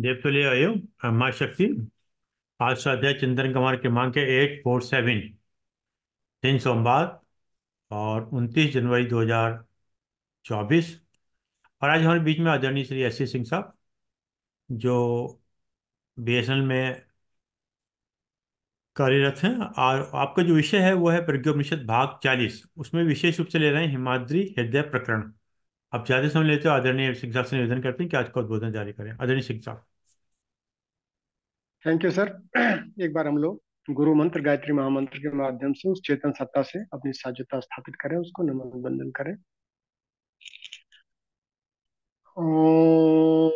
देव तो ले आए हो माँ शक्ति। आज स्वाध्याय चिंतन कमार क्रमांक के 847, दिन सोमवार और 29 जनवरी 2024। और आज हमारे बीच में आदरणीय श्री एस सी सिंह साहब, जो बीएसएनएल में कार्यरत हैं। और आपका जो विषय है वो है प्रज्ञोपनिषद भाग 40। उसमें विशेष रूप से ले रहे हैं हिमाद्री हृदय प्रकरण। अब ज्यादा समय लेते हो, आदरणीय सिंह साहब से निवेदन करते हैं कि आज का उद्बोधन जारी करें। आदरणीय सिंह साहब। Thank you sir. एक बार हम लोग गुरु मंत्र गायत्री महामंत्र के माध्यम से उस चेतन सत्ता से अपनी साझ्यता स्थापित करें, उसको नमन वंदन करें। ओम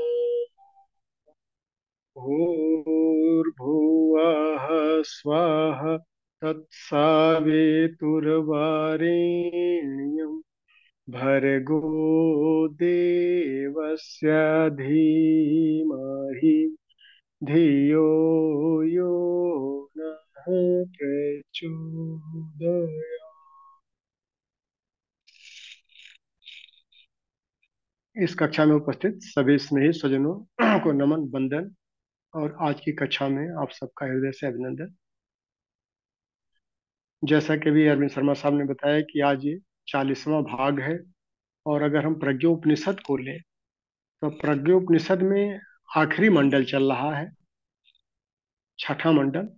भूर्भुवः स्वः तत्सवितुर्वरेण्यं भर्गो देवस्य धीमहि धियो यो नः प्रचोदयात्। इस कक्षा में उपस्थित सभी स्नेही स्वजनों को नमन वंदन और आज की कक्षा में आप सबका हृदय से अभिनंदन। जैसा कि भी अरविंद शर्मा साहब ने बताया कि आज ये 40वां भाग है। और अगर हम प्रज्ञोपनिषद को लें तो प्रज्ञोपनिषद में आखिरी मंडल चल रहा है, छठा मंडल,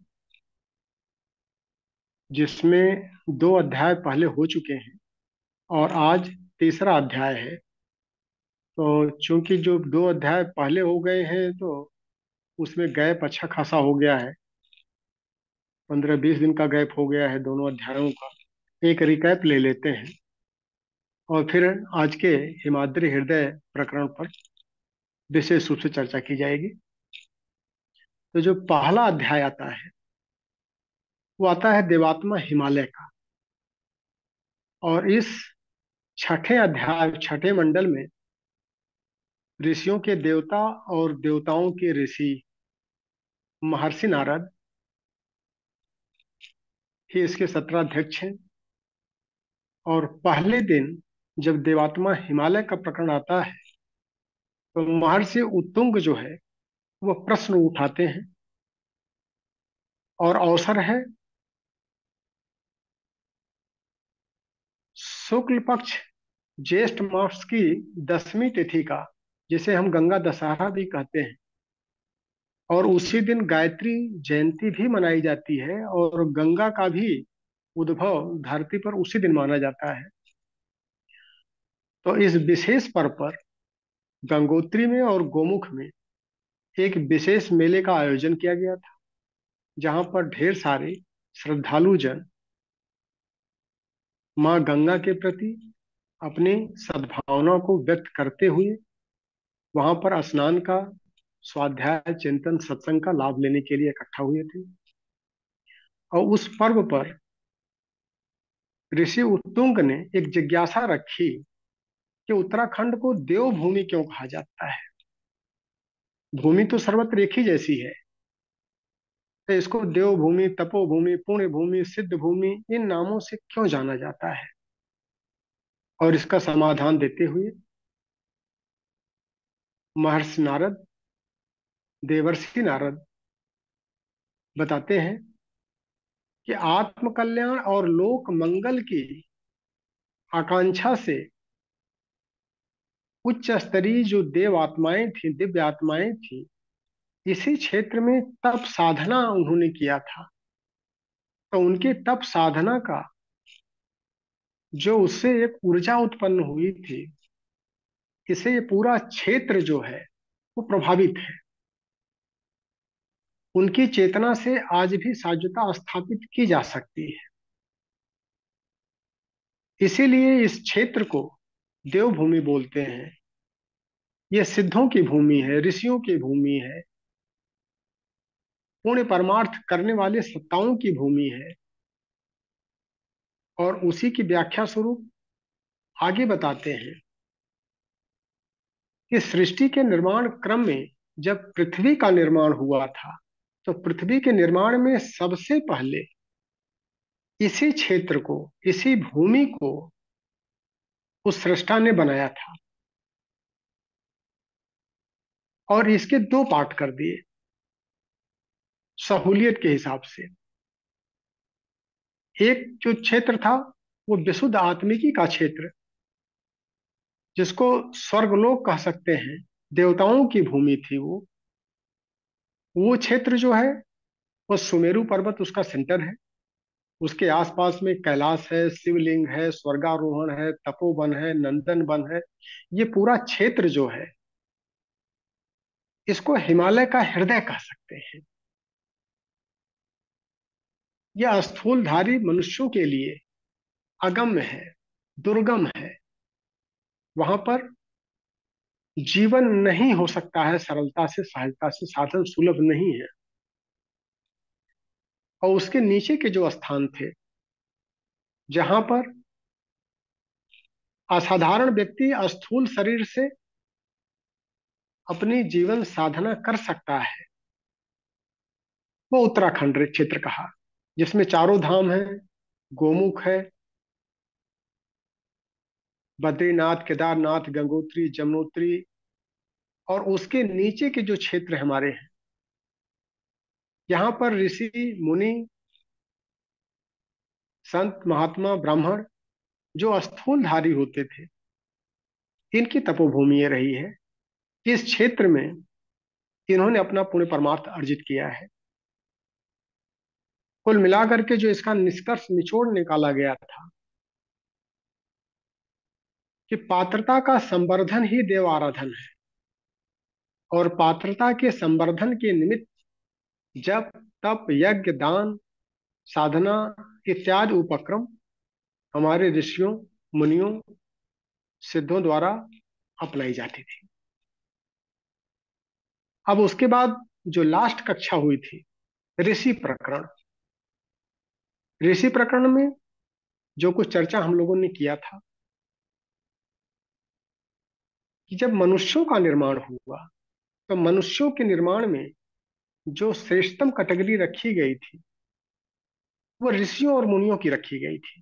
जिसमें 2 अध्याय पहले हो चुके हैं और आज तीसरा अध्याय है। तो चूंकि जो 2 अध्याय पहले हो गए हैं तो उसमें गैप अच्छा खासा हो गया है, 15-20 दिन का गैप हो गया है दोनों अध्यायों का। एक रिकैप ले लेते हैं और फिर आज के हिमाद्री हृदय प्रकरण पर विशेष रूप से चर्चा की जाएगी। तो जो पहला अध्याय आता है वो आता है देवात्मा हिमालय का। और इस छठे अध्याय छठे मंडल में ऋषियों के देवता और देवताओं के ऋषि महर्षि नारद ही इसके 17 अध्यक्ष हैं। और पहले दिन जब देवात्मा हिमालय का प्रकरण आता है तो महर्षि उत्तुंग जो है वह प्रश्न उठाते हैं। और अवसर है शुक्ल पक्ष ज्येष्ठ मास की 10वीं तिथि का, जिसे हम गंगा दशहरा भी कहते हैं। और उसी दिन गायत्री जयंती भी मनाई जाती है और गंगा का भी उद्भव धरती पर उसी दिन माना जाता है। तो इस विशेष पर्व पर गंगोत्री में और गोमुख में एक विशेष मेले का आयोजन किया गया था, जहां पर ढेर सारे श्रद्धालु जन मां गंगा के प्रति अपनी सद्भावना को व्यक्त करते हुए वहां पर स्नान का, स्वाध्याय चिंतन सत्संग का लाभ लेने के लिए इकट्ठा हुए थे। और उस पर्व पर ऋषि उत्तुंग ने एक जिज्ञासा रखी कि उत्तराखंड को देवभूमि क्यों कहा जाता है। भूमि तो सर्वत्र एक ही जैसी है, तो इसको देवभूमि, तपोभूमि, पुण्य भूमि, सिद्ध भूमि, इन नामों से क्यों जाना जाता है। और इसका समाधान देते हुए महर्षि नारद, देवर्षि नारद बताते हैं कि आत्म कल्याण और लोक मंगल की आकांक्षा से उच्च स्तरीय जो देव आत्माएं थी, दिव्य आत्माएं थी, इसी क्षेत्र में तप साधना उन्होंने किया था। तो उनके तप साधना का जो उससे एक ऊर्जा उत्पन्न हुई थी, इससे ये पूरा क्षेत्र जो है वो प्रभावित है। उनकी चेतना से आज भी साध्यता स्थापित की जा सकती है। इसीलिए इस क्षेत्र को देवभूमि बोलते हैं। यह सिद्धों की भूमि है, ऋषियों की भूमि है, पुण्य परमार्थ करने वाले सत्ताओं की भूमि है। और उसी की व्याख्या स्वरूप आगे बताते हैं कि सृष्टि के निर्माण क्रम में जब पृथ्वी का निर्माण हुआ था तो पृथ्वी के निर्माण में सबसे पहले इसी क्षेत्र को, इसी भूमि को उस सृष्टा ने बनाया था। और इसके दो पार्ट कर दिए सहूलियत के हिसाब से। एक जो क्षेत्र था वो विशुद्ध आत्मिकी का क्षेत्र, जिसको स्वर्गलोक कह सकते हैं, देवताओं की भूमि थी वो क्षेत्र जो है वो सुमेरु पर्वत उसका सेंटर है। उसके आसपास में कैलाश है, शिवलिंग है, स्वर्गारोहण है, तपोवन है, नंदन वन है। ये पूरा क्षेत्र जो है इसको हिमालय का हृदय कह सकते हैं। यह स्थूलधारी मनुष्यों के लिए अगम्य है, दुर्गम है। वहां पर जीवन नहीं हो सकता है सरलता से, सहजता से, साधन सुलभ नहीं है। और उसके नीचे के जो स्थान थे जहां पर असाधारण व्यक्ति स्थूल शरीर से अपनी जीवन साधना कर सकता है, वो उत्तराखंड क्षेत्र कहा, जिसमें चारों धाम है, गोमुख है, बद्रीनाथ, केदारनाथ, गंगोत्री, जमुनोत्री। और उसके नीचे के जो क्षेत्र हमारे हैं, यहाँ पर ऋषि मुनि, संत महात्मा, ब्राह्मण जो स्थूलधारी होते थे, इनकी तपोभूमि ये रही है। इस क्षेत्र में इन्होंने अपना पुण्य परमार्थ अर्जित किया है। कुल मिलाकर के जो इसका निष्कर्ष निचोड़ निकाला गया था कि पात्रता का संवर्धन ही देव आराधन है, और पात्रता के संवर्धन के निमित्त जप, तप, यज्ञ, दान, साधना इत्यादि उपक्रम हमारे ऋषियों, मुनियों, सिद्धों द्वारा अपनाई जाती थी। अब उसके बाद जो लास्ट कक्षा हुई थी, ऋषि प्रकरण। ऋषि प्रकरण में जो कुछ चर्चा हम लोगों ने किया था कि जब मनुष्यों का निर्माण हुआ तो मनुष्यों के निर्माण में जो श्रेष्ठतम कैटेगरी रखी गई थी वो ऋषियों और मुनियों की रखी गई थी।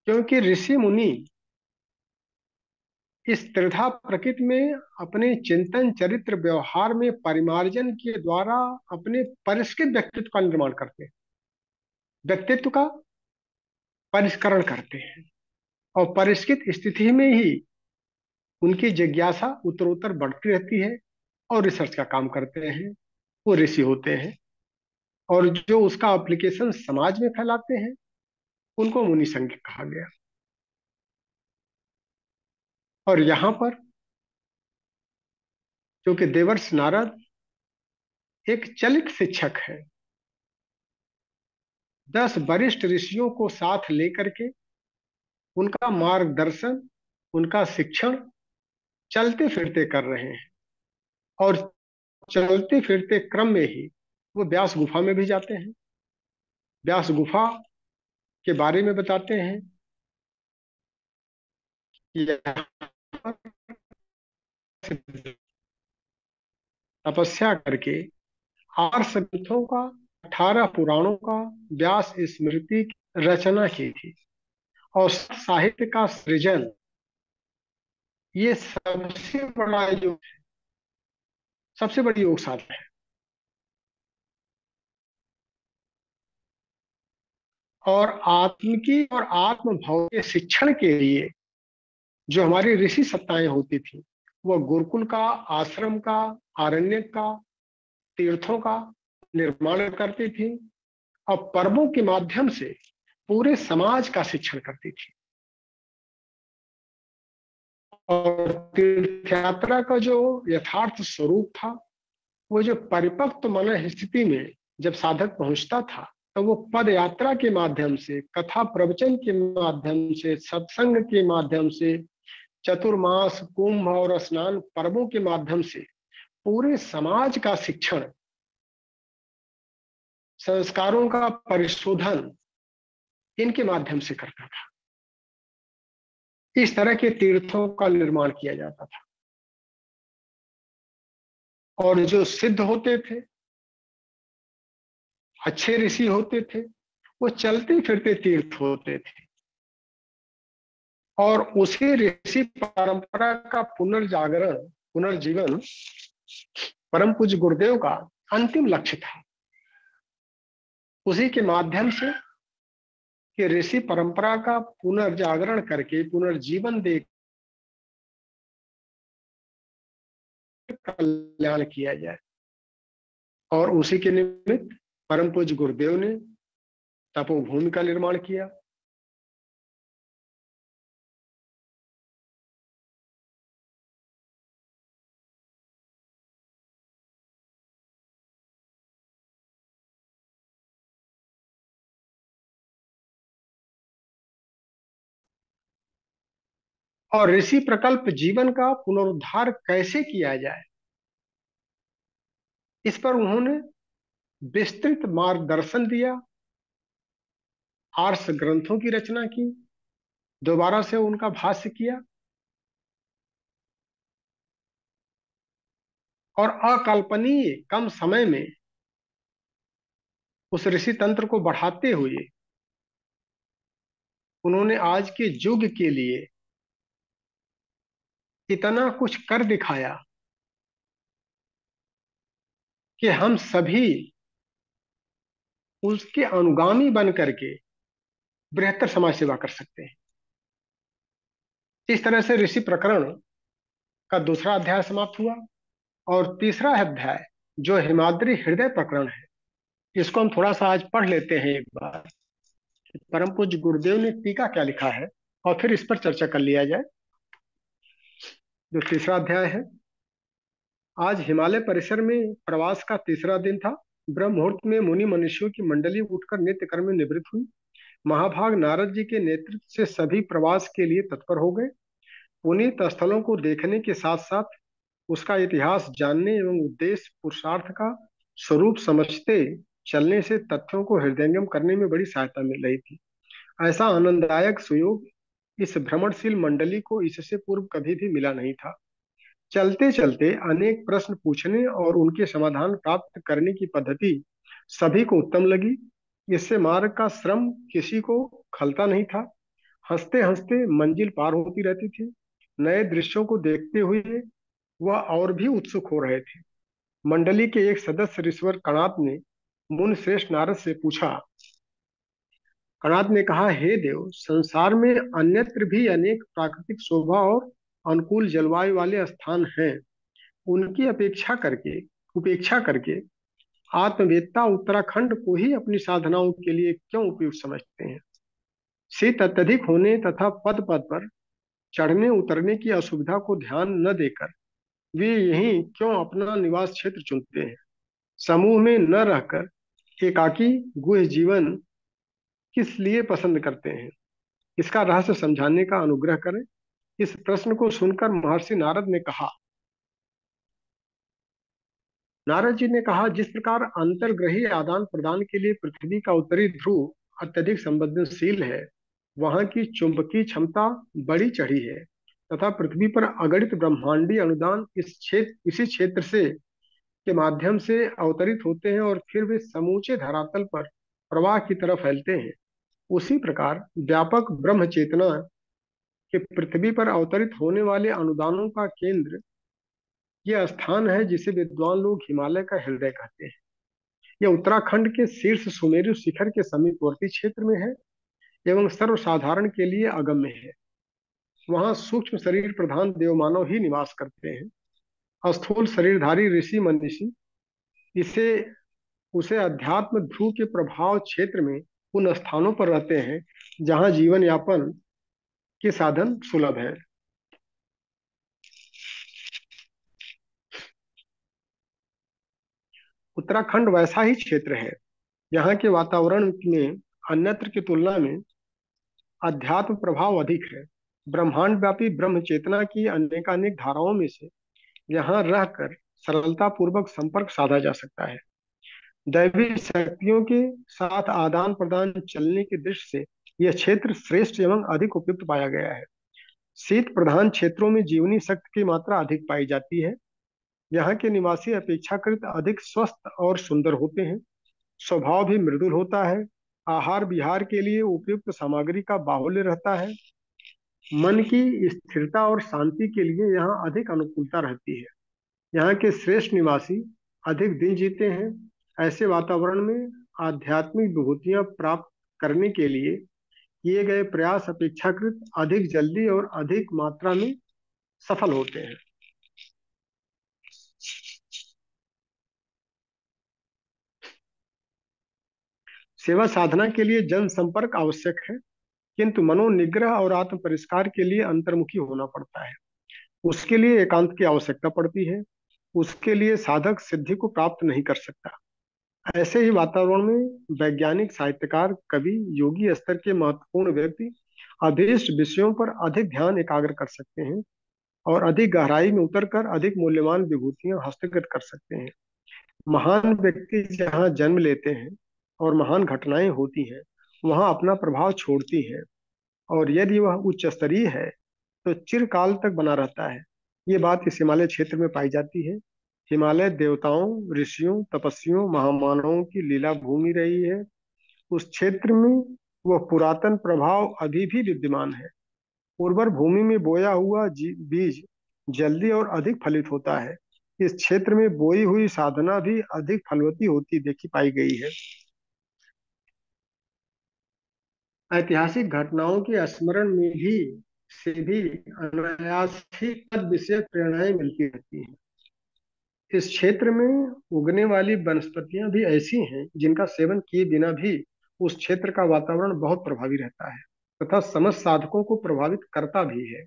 क्योंकि ऋषि मुनि इस त्रिधा प्रकृति में अपने चिंतन, चरित्र, व्यवहार में परिमार्जन के द्वारा अपने परिष्कृत व्यक्तित्व का निर्माण करते हैं, व्यक्तित्व का परिष्करण करते हैं। और परिष्कृत स्थिति में ही उनकी जिज्ञासा उत्तरोत्तर बढ़ती रहती है और रिसर्च का काम करते हैं, वो ऋषि होते हैं। और जो उसका एप्लीकेशन समाज में फैलाते हैं उनको मुनि संघ कहा गया। और यहाँ पर क्योंकि देवर्ष नारद एक चलित शिक्षक है, 10 वरिष्ठ ऋषियों को साथ लेकर के उनका मार्गदर्शन, उनका शिक्षण चलते फिरते कर रहे हैं। और चलते फिरते क्रम में ही वो व्यास गुफा में भी जाते हैं, व्यास गुफा के बारे में बताते हैं कि यहाँ तपस्या करके 8 ग्रंथों का, 18 पुराणों का, व्यास स्मृति की रचना की थी। और साहित्य का सृजन, ये सबसे बड़ा योग, सबसे बड़ी योग साधना है। और आत्म की और आत्मभाव के शिक्षण के लिए जो हमारी ऋषि सत्ताएं होती थी, वह गुरुकुल का, आश्रम का, आरण्य का, तीर्थों का निर्माण करती थी और पर्वों के माध्यम से पूरे समाज का शिक्षण करती थी। और तीर्थ यात्रा का जो यथार्थ स्वरूप था, वो जो परिपक्व मन स्थिति में जब साधक पहुंचता था तो वो पद यात्रा के माध्यम से, कथा प्रवचन के माध्यम से, सत्संग के माध्यम से, चतुर्मास, कुंभ और स्नान पर्वों के माध्यम से पूरे समाज का शिक्षण, संस्कारों का परिशोधन इनके माध्यम से करता था। इस तरह के तीर्थों का निर्माण किया जाता था। और जो सिद्ध होते थे, अच्छे ऋषि होते थे, वो चलते फिरते तीर्थ होते थे। और उसी ऋषि परंपरा का पुनर्जागरण पुनर्जीवन परम पूज्य गुरुदेव का अंतिम लक्ष्य था। उसी के माध्यम से कि ऋषि परंपरा का पुनर्जागरण करके पुनर्जीवन दे कल्याण किया जाए। और उसी के निमित्त परम पूज्य गुरुदेव ने तपोभूमि का निर्माण किया। और ऋषि प्रकल्प जीवन का पुनरुद्धार कैसे किया जाए, इस पर उन्होंने विस्तृत मार्गदर्शन दिया। आर्ष ग्रंथों की रचना की, दोबारा से उनका भाष्य किया और अकल्पनीय कम समय में उस ऋषि तंत्र को बढ़ाते हुए उन्होंने आज के युग के लिए इतना कुछ कर दिखाया कि हम सभी उसके अनुगामी बन करके बेहतर समाज सेवा कर सकते हैं। इस तरह से ऋषि प्रकरण का दूसरा अध्याय समाप्त हुआ। और तीसरा अध्याय जो हिमाद्री हृदय प्रकरण है, इसको हम थोड़ा सा आज पढ़ लेते हैं एक बार। परम पूज्य गुरुदेव ने टीका क्या लिखा है और फिर इस पर चर्चा कर लिया जाए। जो तीसरा अध्याय है, आज हिमालय परिसर में प्रवास का तीसरा दिन था। ब्रह्म मुहूर्त में मुनि मनुष्यों की मंडली उठकर नित्य कर्म में निवृत्त हुई। महाभाग नारद जी के नेतृत्व से सभी प्रवास के लिए तत्पर हो गए। पुनीत स्थलों को देखने के साथ साथ उसका इतिहास जानने एवं उद्देश्य पुरुषार्थ का स्वरूप समझते चलने से तथ्यों को हृदयंगम करने में बड़ी सहायता मिल रही थी। ऐसा आनंददायक सुयोग इस भ्रमणशील मंडली को इससे पूर्व कभी भी मिला नहीं था। चलते चलते अनेक प्रश्न पूछने और उनके समाधान प्राप्त करने की पद्धति सभी को उत्तम लगी। इससे मार्ग का श्रम किसी को खलता नहीं था। हंसते हंसते मंजिल पार होती रहती थी। नए दृश्यों को देखते हुए वह और भी उत्सुक हो रहे थे। मंडली के एक सदस्य ऋषवर कणाद ने मुनि श्रेष्ठ नारद से पूछा। कणाद ने कहा, हे देव, संसार में अन्यत्र भी अनेक प्राकृतिक शोभा और अनुकूल जलवायु वाले स्थान हैं। उनकी उपेक्षा करके आत्मवेत्ता उत्तराखंड को ही अपनी साधनाओं के लिए क्यों उपयुक्त समझते हैं? शीत अत्यधिक होने तथा पद पद पर चढ़ने उतरने की असुविधा को ध्यान न देकर वे यहीं क्यों अपना निवास क्षेत्र चुनते हैं? समूह में न रहकर एकाकी गुह जीवन किस लिए पसंद करते हैं? इसका रहस्य समझाने का अनुग्रह करें। इस प्रश्न को सुनकर महर्षि नारद जी ने कहा, जिस प्रकार अंतर्ग्रही आदान प्रदान के लिए पृथ्वी का उत्तरी ध्रुव अत्यधिक संवेदनशील है, वहां की चुंबकीय क्षमता बड़ी चढ़ी है तथा पृथ्वी पर अगणित ब्रह्मांडीय अनुदान इसी क्षेत्र से के माध्यम से अवतरित होते हैं और फिर वे समूचे धरातल पर प्रवाह की तरह फैलते हैं। उसी प्रकार व्यापक ब्रह्म चेतना के पृथ्वी पर अवतरित होने वाले अनुदानों का केंद्र यह स्थान है जिसे विद्वान लोग हिमालय का हृदय कहते हैं। यह उत्तराखंड के शीर्ष सुमेरु शिखर के समीपवर्ती क्षेत्र में है एवं सर्वसाधारण के लिए अगम्य है। वहां सूक्ष्म शरीर प्रधान देवमानव ही निवास करते हैं। स्थूल शरीरधारी ऋषि मनीषी इसे उसे अध्यात्म ध्रुव के प्रभाव क्षेत्र में उन स्थानों पर रहते हैं जहां जीवन यापन के साधन सुलभ है। उत्तराखंड वैसा ही क्षेत्र है। यहाँ के वातावरण में अन्यत्र की तुलना में अध्यात्म प्रभाव अधिक है। ब्रह्मांड व्यापी ब्रह्म चेतना की अनेकानेक धाराओं में से यहाँ रहकर सरलता पूर्वक संपर्क साधा जा सकता है। दैवी शक्तियों के साथ आदान प्रदान चलने की दृष्टि से यह क्षेत्र श्रेष्ठ एवं अधिक उपयुक्त पाया गया है। शीत प्रधान क्षेत्रों में जीवनी शक्ति की मात्रा अधिक पाई जाती है। यहाँ के निवासी अपेक्षाकृत अधिक स्वस्थ और सुंदर होते हैं। स्वभाव भी मृदुल होता है। आहार विहार के लिए उपयुक्त सामग्री का बाहुल्य रहता है। मन की स्थिरता और शांति के लिए यहाँ अधिक अनुकूलता रहती है। यहाँ के श्रेष्ठ निवासी अधिक दिन जीते हैं। ऐसे वातावरण में आध्यात्मिक विभूतियां प्राप्त करने के लिए किए गए प्रयास अपेक्षाकृत अधिक जल्दी और अधिक मात्रा में सफल होते हैं। सेवा साधना के लिए जन संपर्क आवश्यक है, किंतु मनोनिग्रह और आत्म परिष्कार के लिए अंतर्मुखी होना पड़ता है। उसके लिए एकांत की आवश्यकता पड़ती है। उसके लिए साधक सिद्धि को प्राप्त नहीं कर सकता। ऐसे ही वातावरण में वैज्ञानिक, साहित्यकार, कवि, योगी स्तर के महत्वपूर्ण व्यक्ति अभीष्ट विषयों पर अधिक ध्यान एकाग्र कर सकते हैं और अधिक गहराई में उतरकर अधिक मूल्यवान विभूतियां हस्तगत कर सकते हैं। महान व्यक्ति जहाँ जन्म लेते हैं और महान घटनाएं होती हैं, वहाँ अपना प्रभाव छोड़ती हैं, और यदि वह उच्च स्तरीय है तो चिरकाल तक बना रहता है। ये बात इस हिमालय क्षेत्र में पाई जाती है। हिमालय देवताओं, ऋषियों, तपस्वियों, महामानवों की लीला भूमि रही है। उस क्षेत्र में वह पुरातन प्रभाव अभी भी विद्यमान है। उर्वर भूमि में बोया हुआ बीज जल्दी और अधिक फलित होता है। इस क्षेत्र में बोई हुई साधना भी अधिक फलवती होती देखी पाई गई है। ऐतिहासिक घटनाओं के स्मरण में भी से भी अनायास ही तद विषयक प्रेरणाएं मिलती रहती हैं। इस क्षेत्र में उगने वाली वनस्पतियां भी ऐसी हैं जिनका सेवन किए बिना भी उस क्षेत्र का वातावरण बहुत प्रभावी रहता है तथा समस्त साधकों को प्रभावित करता भी है।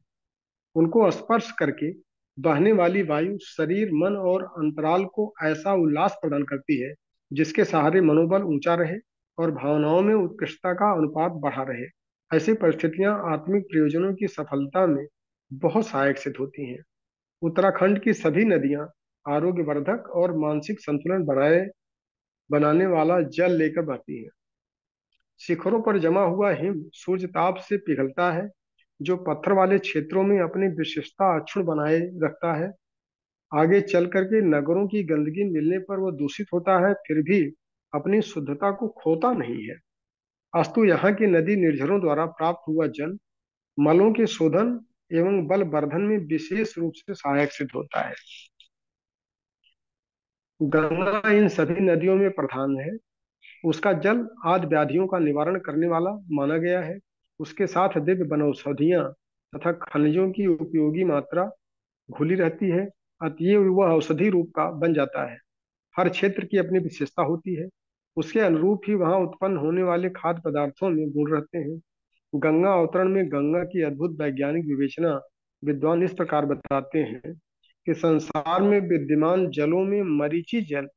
उनको स्पर्श करके बहने वाली वायु शरीर, मन और अंतराल को ऐसा उल्लास प्रदान करती है जिसके सहारे मनोबल ऊंचा रहे और भावनाओं में उत्कृष्टता का अनुपात बढ़ा रहे। ऐसी परिस्थितियां आत्मिक प्रयोजनों की सफलता में बहुत सहायक सिद्ध होती हैं। उत्तराखंड की सभी नदियां आरोग्यवर्धक और मानसिक संतुलन बनाने वाला जल लेकर बहती हैं। शिखरों पर जमा हुआ हिम सूर्य ताप से पिघलता है, जो पत्थर वाले क्षेत्रों में अपनी विशिष्टता अक्षुण बनाए रखता है। आगे चल करके नगरों की गंदगी मिलने पर वह दूषित होता है, फिर भी अपनी शुद्धता को खोता नहीं है। अस्तु यहाँ की नदी निर्झरों द्वारा प्राप्त हुआ जल मलों के शोधन एवं बल वर्धन में विशेष रूप से सहायक सिद्ध होता है। गंगा इन सभी नदियों में प्रधान है। उसका जल आदि व्याधियों का निवारण करने वाला माना गया है। उसके साथ दिव्य वनौषधियां तथा खनिजों की उपयोगी मात्रा घुली रहती है, अतएव वह औषधि रूप का बन जाता है। हर क्षेत्र की अपनी विशेषता होती है। उसके अनुरूप ही वहां उत्पन्न होने वाले खाद्य पदार्थों में गुण रहते हैं। गंगा अवतरण में गंगा की अद्भुत वैज्ञानिक विवेचना विद्वान इस प्रकार बताते हैं कि संसार में विद्यमान जलों में मरीचि जल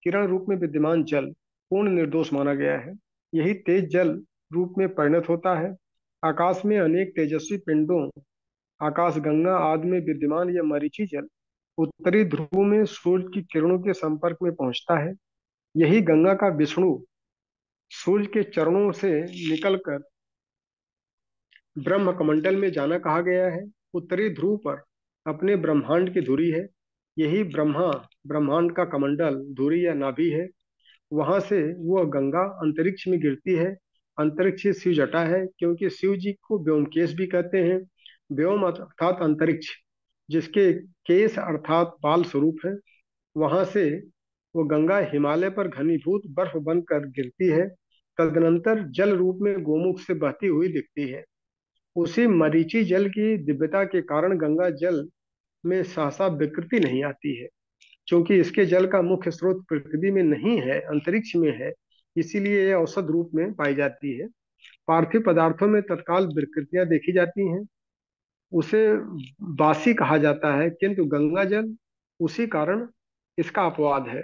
किरण रूप में विद्यमान जल पूर्ण निर्दोष माना गया है। यही तेज जल रूप में परिणत होता है। आकाश में अनेक तेजस्वी पिंडों, आकाश गंगा आदि में विद्यमान यह मरीचि जल उत्तरी ध्रुव में सूर्य की किरणों के संपर्क में पहुंचता है। यही गंगा का विष्णु सूर्य के चरणों से निकलकर ब्रह्म कमंडल में जाना कहा गया है। उत्तरी ध्रुव पर अपने ब्रह्मांड की धुरी है। यही ब्रह्मा ब्रह्मांड का कमंडल धुरी या नाभि है। वहां से वह गंगा अंतरिक्ष में गिरती है। अंतरिक्ष ही शिव जटा है, क्योंकि शिव जी को व्योमकेश भी कहते हैं। व्योम अर्थात अंतरिक्ष, जिसके केश अर्थात बाल स्वरूप है। वहां से वो गंगा हिमालय पर घनीभूत बर्फ बनकर गिरती है। तदनंतर जल रूप में गोमुख से बहती हुई दिखती है। उसी मरीचि जल की दिव्यता के कारण गंगा जल में सहसा विकृति नहीं आती है। क्योंकि इसके जल का मुख्य स्रोत पृथ्वी में नहीं है, अंतरिक्ष में है, इसीलिए यह औसत रूप में पाई जाती है। पार्थिव पदार्थों में तत्काल विकृतियां देखी जाती हैं, उसे बासी कहा जाता है, किंतु गंगा जल उसी कारण इसका अपवाद है।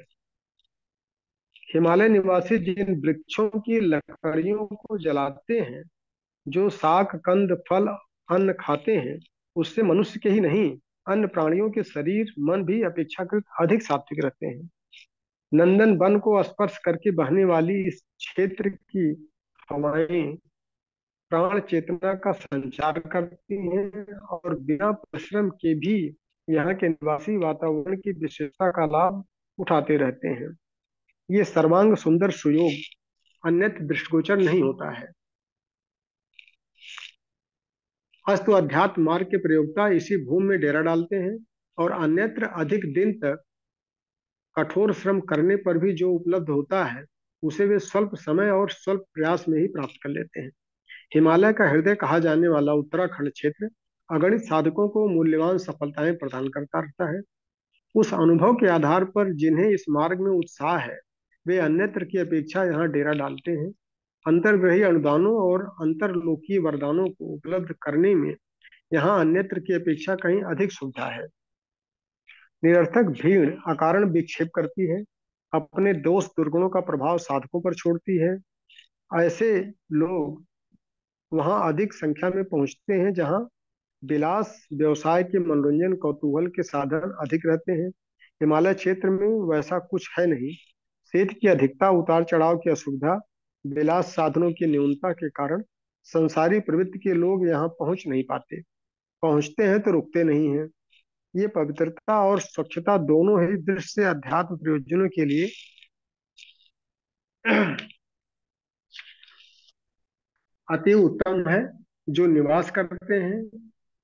हिमालय निवासी जिन वृक्षों की लकड़ियों को जलाते हैं, जो शाक कंद फल अन्न खाते हैं, उससे मनुष्य के ही नहीं अन्य प्राणियों के शरीर मन भी अपेक्षाकृत अधिक सात्विक रहते हैं। नंदन वन को स्पर्श करके बहने वाली इस क्षेत्र की हवाएं प्राण चेतना का संचार करती हैं और बिना परिश्रम के भी यहाँ के निवासी वातावरण की विशेषता का लाभ उठाते रहते हैं। ये सर्वांग सुंदर सुयोग अन्यत्र दृष्टिगोचर नहीं होता है। अस्तु अध्यात्म मार्ग के प्रयोक्ता इसी भूमि में डेरा डालते हैं और अन्यत्र अधिक दिन तक कठोर श्रम करने पर भी जो उपलब्ध होता है उसे वे स्वल्प समय और स्वल्प प्रयास में ही प्राप्त कर लेते हैं। हिमालय का हृदय कहा जाने वाला उत्तराखंड क्षेत्र अगणित साधकों को मूल्यवान सफलताएं प्रदान करता रहता है। उस अनुभव के आधार पर जिन्हें इस मार्ग में उत्साह है वे अन्यत्र की अपेक्षा यहाँ डेरा डालते हैं। अंतर्ग्रही अनुदानों और अंतर्लोकीय वरदानों को उपलब्ध करने में यहाँ अन्यत्र की अपेक्षा कहीं अधिक सुविधा है। निरर्थक भीड़ अकारण विक्षेप करती है, अपने दोष दुर्गुणों का प्रभाव साधकों पर छोड़ती है। ऐसे लोग वहां अधिक संख्या में पहुंचते हैं जहां विलास व्यवसाय के मनोरंजन कौतूहल के साधन अधिक रहते हैं। हिमालय क्षेत्र में वैसा कुछ है नहीं। शीत की अधिकता, उतार चढ़ाव की असुविधा, विलास साधनों की न्यूनता के कारण संसारी प्रवृत्ति के लोग यहाँ पहुंच नहीं पाते। पहुंचते हैं तो रुकते नहीं हैं। ये पवित्रता और स्वच्छता दोनों ही दृष्टि से अध्यात्म प्रयोजनों के लिए अति उत्तम है। जो निवास करते हैं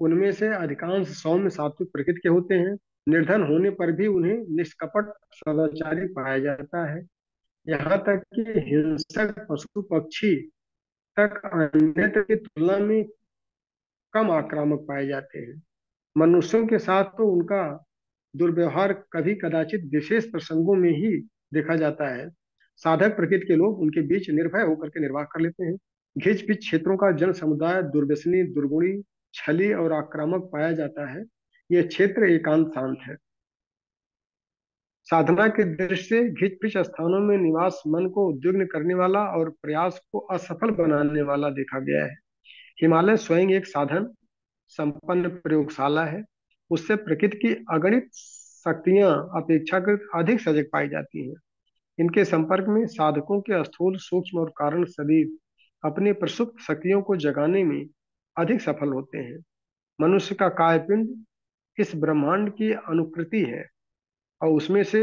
उनमें से अधिकांश सौम्य सात्विक प्रकृति के होते हैं। निर्धन होने पर भी उन्हें निष्कपट सदाचारी पाया जाता है। यहाँ तक कि हिंसक पशु पक्षी तक अन्यत्र की तुलना में कम आक्रामक पाए जाते हैं। मनुष्यों के साथ तो उनका दुर्व्यवहार कभी कदाचित विशेष प्रसंगों में ही देखा जाता है। साधक प्रकृति के लोग उनके बीच निर्भय होकर के निर्वाह कर लेते हैं। घिच पिच क्षेत्रों का जन समुदाय दुर्व्यसनी, दुर्गुणी, छली और आक्रामक पाया जाता है। यह क्षेत्र एकांत शांत है। साधना के दृष्टि से घिच पिच स्थानों में निवास मन को उद्विग्न करने वाला और प्रयास को असफल बनाने वाला देखा गया है। हिमालय स्वयं एक साधन संपन्न प्रयोगशाला है। उससे प्रकृति की अगणित शक्तियां अपेक्षाकृत अधिक सजग पाई जाती हैं। इनके संपर्क में साधकों के स्थूल, सूक्ष्म और कारण शरीर अपनी प्रसुप्त शक्तियों को जगाने में अधिक सफल होते हैं। मनुष्य का कायपिंड इस ब्रह्मांड की अनुकृति है और उसमें से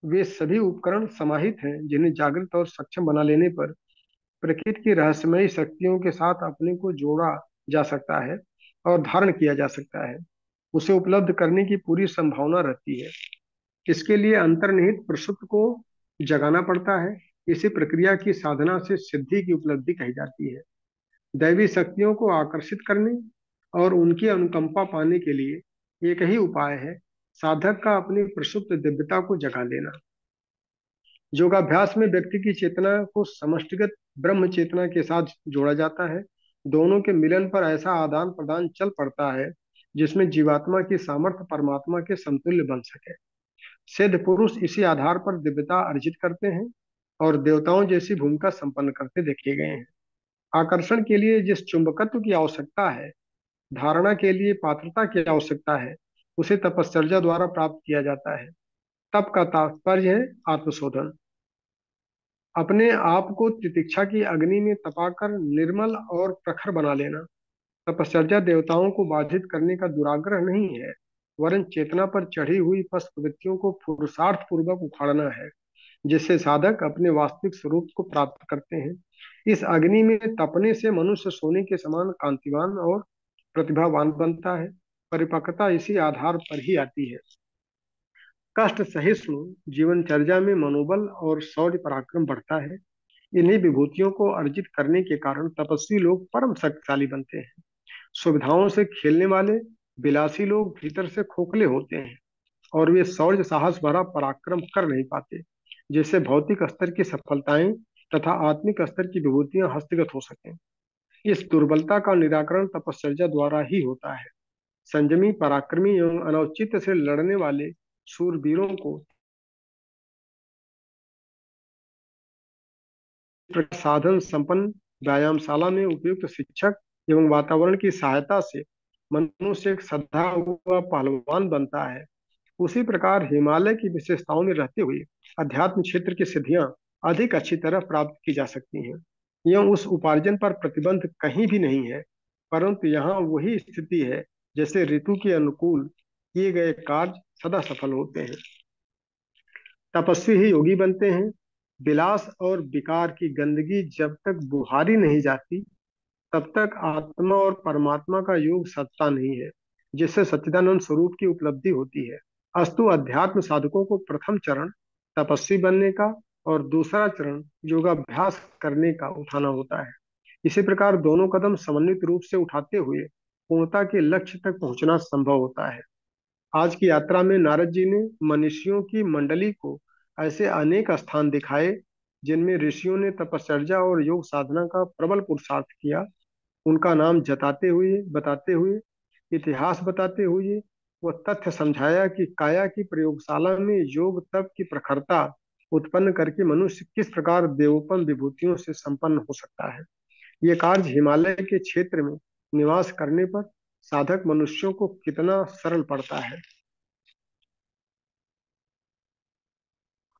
वे सभी उपकरण समाहित हैं जिन्हें जागृत और सक्षम बना लेने पर प्रकृति की रहस्यमयी शक्तियों के साथ अपने को जोड़ा जा सकता है और धारण किया जा सकता है। उसे उपलब्ध करने की पूरी संभावना रहती है। इसके लिए अंतर्निहित प्रसुप्त को जगाना पड़ता है। इसी प्रक्रिया की साधना से सिद्धि की उपलब्धि कही जाती है। दैवी शक्तियों को आकर्षित करने और उनकी अनुकंपा पाने के लिए एक ही उपाय है, साधक का अपनी प्रसुप्त दिव्यता को जगा लेना। योगाभ्यास में व्यक्ति की चेतना को समष्टिगत ब्रह्म चेतना के साथ जोड़ा जाता है। दोनों के मिलन पर ऐसा आदान प्रदान चल पड़ता है जिसमें जीवात्मा की सामर्थ्य परमात्मा के समतुल्य बन सके। सिद्ध पुरुष इसी आधार पर दिव्यता अर्जित करते हैं और देवताओं जैसी भूमिका संपन्न करते देखे गए हैं। आकर्षण के लिए जिस चुंबकत्व की आवश्यकता है, धारणा के लिए पात्रता की आवश्यकता है, उसे तपश्चर्या द्वारा प्राप्त किया जाता है। तप का तात्पर्य है आत्मशोधन। अपने आप को तितिक्षा की अग्नि में तपाकर निर्मल और प्रखर बना लेना। तपश्चर्या देवताओं को बाधित करने का दुराग्रह नहीं है, वरन चेतना पर चढ़ी हुई पस्त वृत्तियों को पुरुषार्थ पूर्वक उखाड़ना है, जिससे साधक अपने वास्तविक स्वरूप को प्राप्त करते हैं। इस अग्नि में तपने से मनुष्य सोने के समान कांतिवान और प्रतिभावान बनता है। परिपक्वता इसी आधार पर ही आती है। कष्ट सहिष्णु जीवनचर्या में मनोबल और शौर्य पराक्रम बढ़ता है। इन्हीं विभूतियों को अर्जित करने के कारण तपस्वी लोग परम शक्तिशाली बनते हैं। सुविधाओं से खेलने वाले विलासी लोग भीतर से खोखले होते हैं और वे शौर्य साहस भरा पराक्रम कर नहीं पाते, जिससे भौतिक स्तर की सफलताएं तथा आत्मिक स्तर की विभूतियां हस्तगत हो सकें। इस दुर्बलता का निराकरण तपश्चर्या द्वारा ही होता है। संयमी, पराक्रमी एवं अनौचित्य से लड़ने वाले शूरवीरों को साधन संपन्न व्यायामशाला में उपयुक्त शिक्षक एवं वातावरण की सहायता से मनुष्य एक सधा हुआ पहलवान बनता है। उसी प्रकार हिमालय की विशेषताओं में रहते हुए अध्यात्म क्षेत्र की सिद्धियां अधिक अच्छी तरह प्राप्त की जा सकती हैं। यह उस उपार्जन पर प्रतिबंध कहीं भी नहीं है, परंतु यहाँ वही स्थिति है जैसे ऋतु के अनुकूल किए गए कार्य सदा सफल होते हैं। तपस्वी ही योगी बनते हैं। विलास और विकार की गंदगी जब तक बुहारी नहीं जाती तब तक आत्मा और परमात्मा का योग सत्ता नहीं है, जिससे सच्चिदानंद स्वरूप की उपलब्धि होती है। अस्तु अध्यात्म साधकों को प्रथम चरण तपस्वी बनने का और दूसरा चरण योगाभ्यास करने का उठाना होता है। इसी प्रकार दोनों कदम समन्वित रूप से उठाते हुए पूर्णता के लक्ष्य तक पहुंचना संभव होता है। आज की यात्रा में नारद जी ने मनीषियों की मंडली को ऐसे अनेक स्थान दिखाए जिनमें ऋषियों ने तपश्चर्या और योग साधना का प्रबल पुरुषार्थ किया। उनका नाम जताते हुए बताते हुए इतिहास बताते हुए वह तथ्य समझाया कि काया की प्रयोगशाला में योग तप की प्रखरता उत्पन्न करके मनुष्य किस प्रकार देवोपन विभूतियों से संपन्न हो सकता है। ये कार्य हिमालय के क्षेत्र में निवास करने पर साधक मनुष्यों को कितना सरल पड़ता है।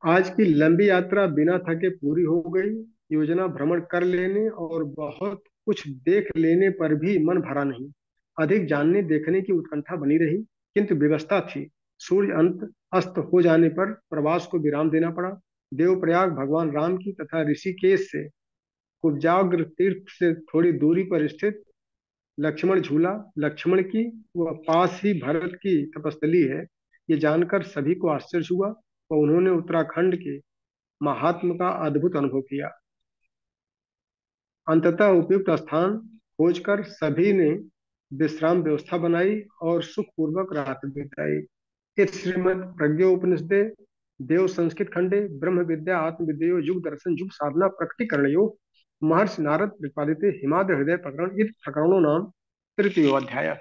आज की लंबी यात्रा बिना थके पूरी हो गई। योजना भ्रमण कर लेने और बहुत कुछ देख लेने पर भी मन भरा नहीं। अधिक जानने देखने की उत्कंठा बनी रही, किंतु व्यवस्था थी। सूर्य अंत अस्त हो जाने पर प्रवास को विराम देना पड़ा। देवप्रयाग भगवान राम की तथा ऋषिकेश से कुब्जाग्र तीर्थ से थोड़ी दूरी पर स्थित लक्ष्मण झूला लक्ष्मण की वह पास ही भरत की तपस्थली है। ये जानकर सभी को आश्चर्य हुआ और उन्होंने उत्तराखंड के महात्म का अद्भुत अनुभव किया। अंततः उपयुक्त स्थान खोजकर सभी ने विश्राम व्यवस्था बनाई और सुखपूर्वक रात बिताई। इस श्रीमद प्रज्ञोपनिषदे देव संस्कृत खंडे ब्रह्म विद्या आत्म विद्यो युग दर्शन युग साधना प्रकटीकरण योग महर्षि नारद प्रतिपादित हिमाद्य हृदय प्रकरण इत प्रकरणों नाम तृतीयो अध्याय।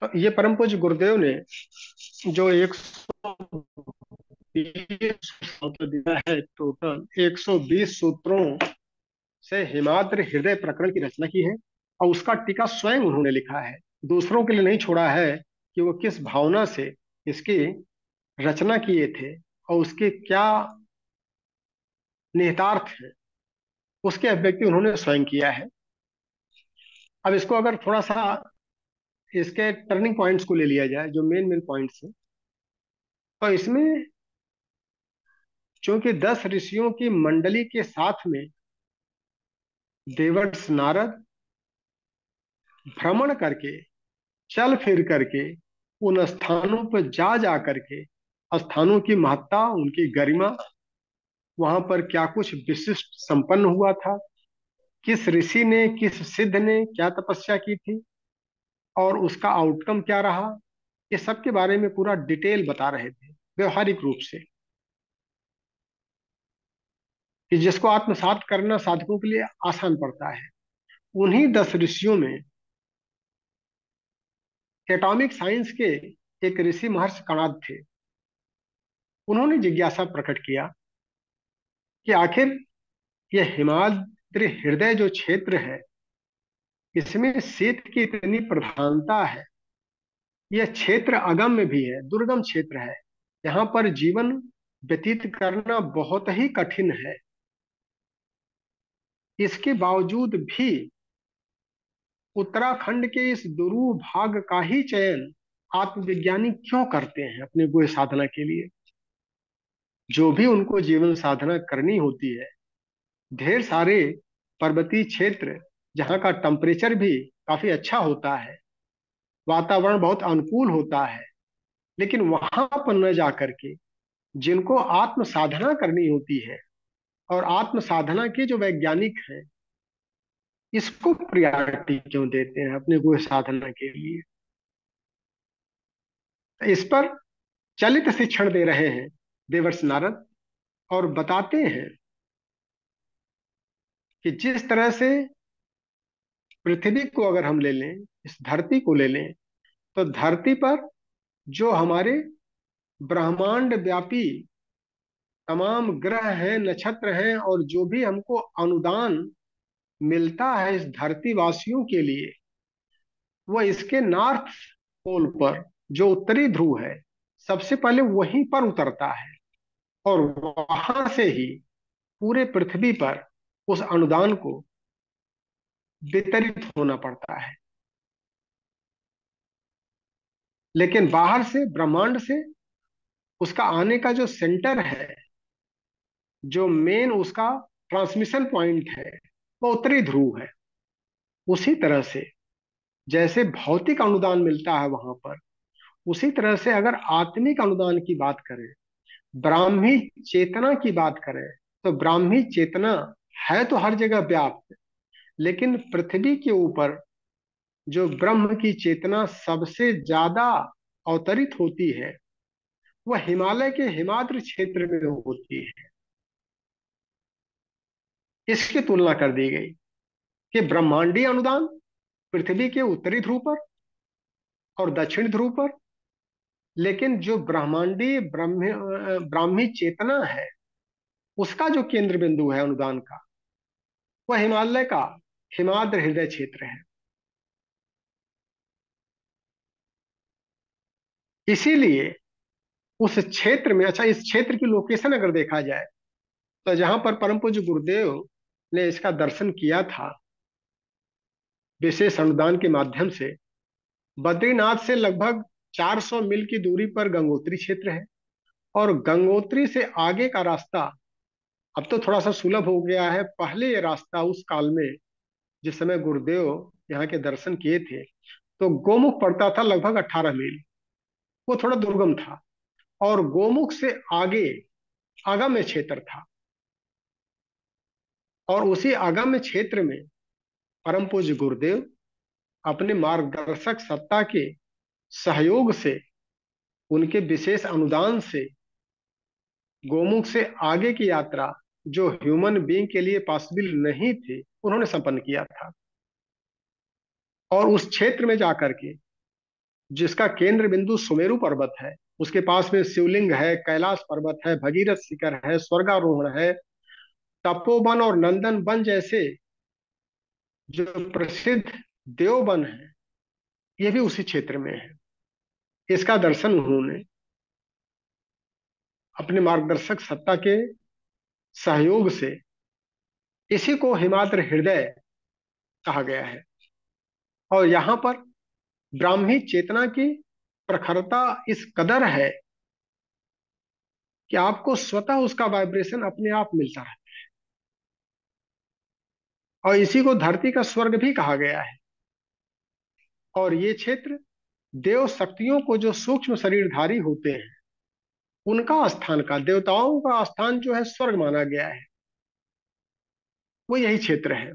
तो ये परम पूज्य गुरुदेव ने जो 120 सूत्र दिया है, टोटल 120 सूत्रों से हिमाद्री हृदय प्रकरण की रचना की है और उसका टीका स्वयं उन्होंने लिखा है। दूसरों के लिए नहीं छोड़ा है कि वो किस भावना से इसकी रचना किए थे और उसके क्या निहितार्थ है, उसके अभिव्यक्ति उन्होंने स्वयं किया है। अब इसको अगर थोड़ा सा इसके टर्निंग पॉइंट्स को ले लिया जाए, जो मेन मेन पॉइंट्स है, तो इसमें चूंकि 10 ऋषियों की मंडली के साथ में देवर्ष नारद भ्रमण करके चल फिर करके उन स्थानों पर जा जा करके स्थानों की महत्ता उनकी गरिमा वहां पर क्या कुछ विशिष्ट संपन्न हुआ था, किस ऋषि ने किस सिद्ध ने क्या तपस्या की थी और उसका आउटकम क्या रहा, ये सब के बारे में पूरा डिटेल बता रहे थे व्यवहारिक रूप से, कि जिसको आत्मसात करना साधकों के लिए आसान पड़ता है। उन्हीं 10 ऋषियों में एटॉमिक साइंस के एक ऋषि महर्षि कणाद थे। उन्होंने जिज्ञासा प्रकट किया कि आखिर यह हिमाद्री हृदय जो क्षेत्र है, इसमें शीत की इतनी प्रधानता है। यह क्षेत्र अगम्य भी है, दुर्गम क्षेत्र है। यहाँ पर जीवन व्यतीत करना बहुत ही कठिन है। इसके बावजूद भी उत्तराखंड के इस दुरूह भाग का ही चयन आत्मविज्ञानी क्यों करते हैं अपने गुह्य साधना के लिए। जो भी उनको जीवन साधना करनी होती है, ढेर सारे पर्वतीय क्षेत्र जहाँ का टेम्परेचर भी काफी अच्छा होता है, वातावरण बहुत अनुकूल होता है, लेकिन वहां पर न जा करके जिनको आत्म साधना करनी होती है और आत्म साधना के जो वैज्ञानिक हैं, इसको प्रियोरिटी क्यों देते हैं अपने गुह्य साधना के लिए। इस पर चलित शिक्षण दे रहे हैं देवर्ष नारद और बताते हैं कि जिस तरह से पृथ्वी को अगर हम ले लें, इस धरती को ले लें, तो धरती पर जो हमारे ब्रह्मांड व्यापी तमाम ग्रह हैं नक्षत्र हैं और जो भी हमको अनुदान मिलता है इस धरती वासियों के लिए, वह इसके नॉर्थ पोल पर जो उत्तरी ध्रुव है, सबसे पहले वहीं पर उतरता है और वहां से ही पूरे पृथ्वी पर उस अनुदान को वितरित होना पड़ता है। लेकिन बाहर से ब्रह्मांड से उसका आने का जो सेंटर है, जो मेन उसका ट्रांसमिशन पॉइंट है वो उत्तरी ध्रुव है। उसी तरह से जैसे भौतिक अनुदान मिलता है वहां पर, उसी तरह से अगर आत्मिक अनुदान की बात करें, ब्राह्मी चेतना की बात करें, तो ब्राह्मी चेतना है तो हर जगह व्याप्त, लेकिन पृथ्वी के ऊपर जो ब्रह्म की चेतना सबसे ज्यादा अवतरित होती है वह हिमालय के हिमाद्री क्षेत्र में होती है। इसकी तुलना कर दी गई कि ब्रह्मांडीय अनुदान पृथ्वी के उत्तरी ध्रुव पर और दक्षिण ध्रुव पर, लेकिन जो ब्राह्मी चेतना है उसका जो केंद्र बिंदु है अनुदान का, वह हिमालय का हिमाद्र हृदय क्षेत्र है। इसीलिए उस क्षेत्र में, अच्छा, इस क्षेत्र की लोकेशन अगर देखा जाए तो जहां पर परम पूज्य गुरुदेव ने इसका दर्शन किया था विशेष अनुदान के माध्यम से, बद्रीनाथ से लगभग 400 मील की दूरी पर गंगोत्री क्षेत्र है। और गंगोत्री से आगे का रास्ता अब तो थोड़ा सा सुलभ हो गया है। पहले ये रास्ता उस काल में, जिस समय गुरुदेव यहाँ के दर्शन किए थे, तो गोमुख पड़ता था लगभग 18 मील। वो थोड़ा दुर्गम था और गोमुख से आगे आगम्य क्षेत्र था। और उसी आगम्य क्षेत्र में परम पूज्य गुरुदेव अपने मार्गदर्शक सत्ता के सहयोग से, उनके विशेष अनुदान से, गोमुख से आगे की यात्रा जो ह्यूमन बीइंग के लिए पॉसिबल नहीं थी उन्होंने संपन्न किया था। और उस क्षेत्र में जाकर के, जिसका केंद्र बिंदु सुमेरु पर्वत है, उसके पास में शिवलिंग है, कैलाश पर्वत है, भगीरथ शिखर है, स्वर्गारोहण है, तपोवन और नंदन वन जैसे जो प्रसिद्ध देववन है, ये भी उसी क्षेत्र में है। इसका दर्शन उन्होंने अपने मार्गदर्शक सत्ता के सहयोग से, इसी को हिमाद्र हृदय कहा गया है। और यहाँ पर ब्राह्मी चेतना की प्रखरता इस कदर है कि आपको स्वतः उसका वाइब्रेशन अपने आप मिलता है। और इसी को धरती का स्वर्ग भी कहा गया है। और ये क्षेत्र देव शक्तियों को जो सूक्ष्म शरीरधारी होते हैं उनका स्थान, का देवताओं का स्थान जो है स्वर्ग माना गया है, वो यही क्षेत्र है।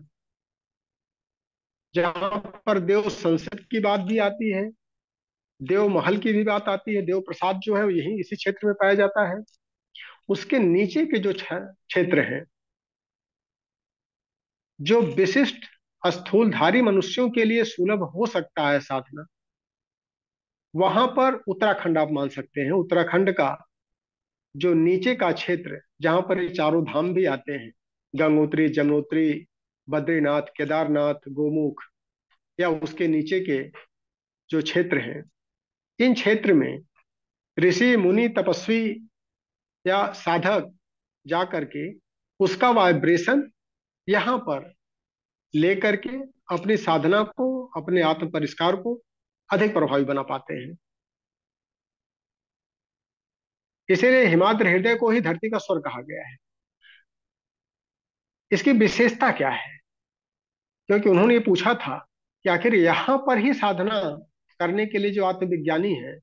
जहां पर देव संसद की बात भी आती है, देव महल की भी बात आती है, देव प्रसाद जो है वो यही इसी क्षेत्र में पाया जाता है। उसके नीचे के जो क्षेत्र हैं, जो विशिष्ट स्थूलधारी मनुष्यों के लिए सुलभ हो सकता है साधना, वहां पर उत्तराखंड आप मान सकते हैं। उत्तराखंड का जो नीचे का क्षेत्र, जहां पर ये चारों धाम भी आते हैं, गंगोत्री, जमुनोत्री, बद्रीनाथ, केदारनाथ, गोमुख, या उसके नीचे के जो क्षेत्र हैं, इन क्षेत्र में ऋषि मुनि तपस्वी या साधक जा करके उसका वाइब्रेशन यहाँ पर लेकर के अपनी साधना को, अपने आत्म परिष्कार को अधिक प्रभावी बना पाते हैं। इसीलिए हिमाद्र हृदय को ही धरती का स्वर कहा गया है। इसकी विशेषता क्या है? क्योंकि उन्होंने ये पूछा था कि आखिर यहाँ पर ही साधना करने के लिए जो आत्मविज्ञानी है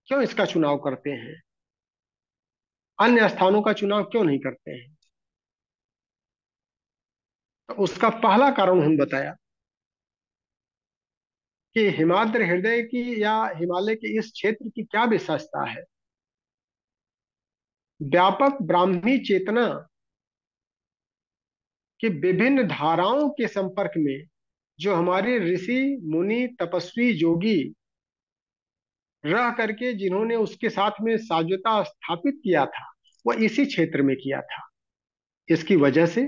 क्यों इसका चुनाव करते हैं, अन्य स्थानों का चुनाव क्यों नहीं करते हैं? तो उसका पहला कारण उन्होंने बताया कि हिमाद्र हृदय की या हिमालय के इस क्षेत्र की क्या विशेषता है। व्यापक ब्राह्मी चेतना की विभिन्न धाराओं के संपर्क में जो हमारे ऋषि मुनि तपस्वी योगी रह करके, जिन्होंने उसके साथ में साझता स्थापित किया था, वह इसी क्षेत्र में किया था। इसकी वजह से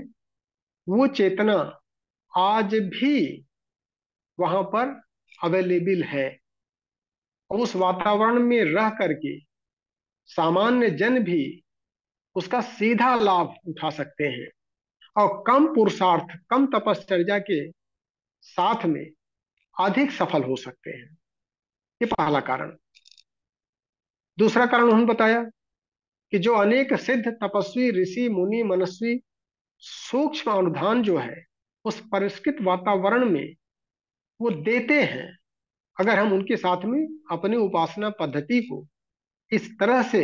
वो चेतना आज भी वहां पर अवेलेबल है। और उस वातावरण में रह करके सामान्य जन भी उसका सीधा लाभ उठा सकते हैं और कम पुरुषार्थ, कम तपश्चर्या के साथ में अधिक सफल हो सकते हैं। ये पहला कारण। दूसरा कारण उन्होंने बताया कि जो अनेक सिद्ध तपस्वी ऋषि मुनि मनस्वी सूक्ष्म अनुधान जो है उस परिष्कृत वातावरण में वो देते हैं, अगर हम उनके साथ में अपनी उपासना पद्धति को इस तरह से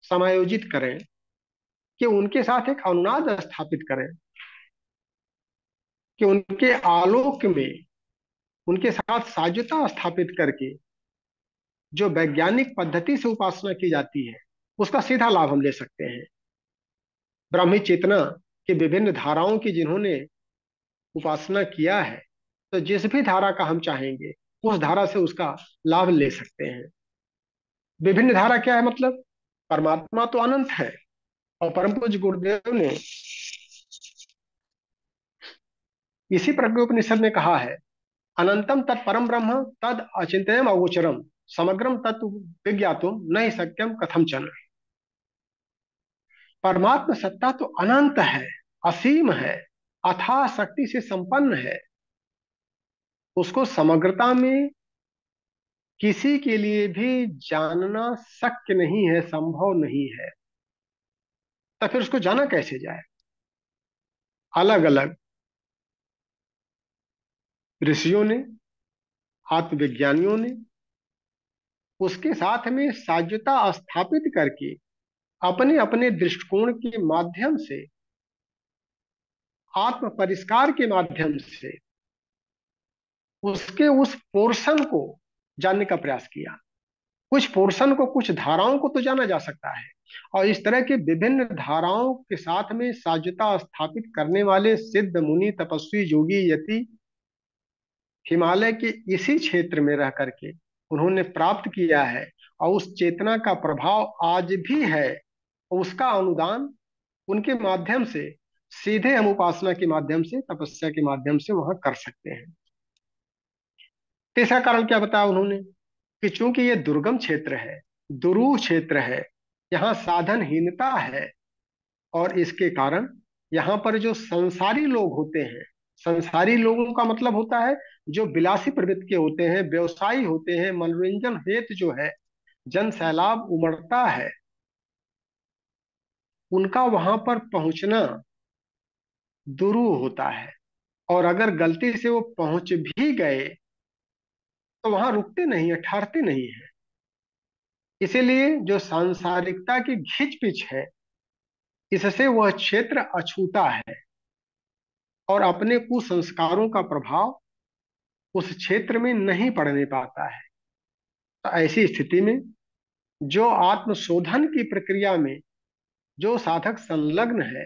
समायोजित करें कि उनके साथ एक अनुनाद स्थापित करें, कि उनके आलोक में उनके साथ साझता स्थापित करके जो वैज्ञानिक पद्धति से उपासना की जाती है उसका सीधा लाभ हम ले सकते हैं। ब्राह्मी चेतना की विभिन्न धाराओं की जिन्होंने उपासना किया है, तो जिस भी धारा का हम चाहेंगे उस धारा से उसका लाभ ले सकते हैं। विभिन्न धारा क्या है मतलब? परमात्मा तो अनंत है, और परम पूज्य गुरुदेव ने इसी प्रज्ञोपनिषद में कहा है, अनंतम तत्परम ब्रह्म तद अचिंत्यम अगोचरम समग्रम तत्व विज्ञातुम नहीं सक्यम कथम चन। परमात्मा सत्ता तो अनंत है, असीम है, अथाह शक्ति से संपन्न है। उसको समग्रता में किसी के लिए भी जानना शक्य नहीं है, संभव नहीं है। तो फिर उसको जाना कैसे जाए? अलग अलग ऋषियों ने, आत्मविज्ञानियों ने उसके साथ में साध्यता स्थापित करके अपने अपने दृष्टिकोण के माध्यम से, आत्म परिष्कार के माध्यम से उसके उस पोर्शन को जानने का प्रयास किया। कुछ पोर्शन को, कुछ धाराओं को तो जाना जा सकता है, और इस तरह के विभिन्न धाराओं के साथ में साध्यता स्थापित करने वाले सिद्ध मुनि तपस्वी योगी यति हिमालय के इसी क्षेत्र में रह करके उन्होंने प्राप्त किया है, और उस चेतना का प्रभाव आज भी है। उसका अनुदान उनके माध्यम से सीधे हम उपासना के माध्यम से, तपस्या के माध्यम से वहां कर सकते हैं। तीसरा कारण क्या बताया उन्होंने? कि चूंकि ये दुर्गम क्षेत्र है, दुरूह क्षेत्र है, यहाँ साधनहीनता है, और इसके कारण यहाँ पर जो संसारी लोग होते हैं, संसारी लोगों का मतलब होता है जो विलासी प्रवृत्ति के होते हैं, व्यवसायी होते हैं, मनोरंजन हेतु जो है जन सैलाब उमड़ता है, उनका वहां पर पहुंचना दुरूह होता है। और अगर गलती से वो पहुंच भी गए तो वहां रुकते नहीं है, ठहरते नहीं है। इसीलिए जो सांसारिकता की घिच पिच है, इससे वह क्षेत्र अछूता है, और अपने कुसंस्कारों का प्रभाव उस क्षेत्र में नहीं पड़ने पाता है। तो ऐसी स्थिति में जो आत्मशोधन की प्रक्रिया में जो साधक संलग्न है,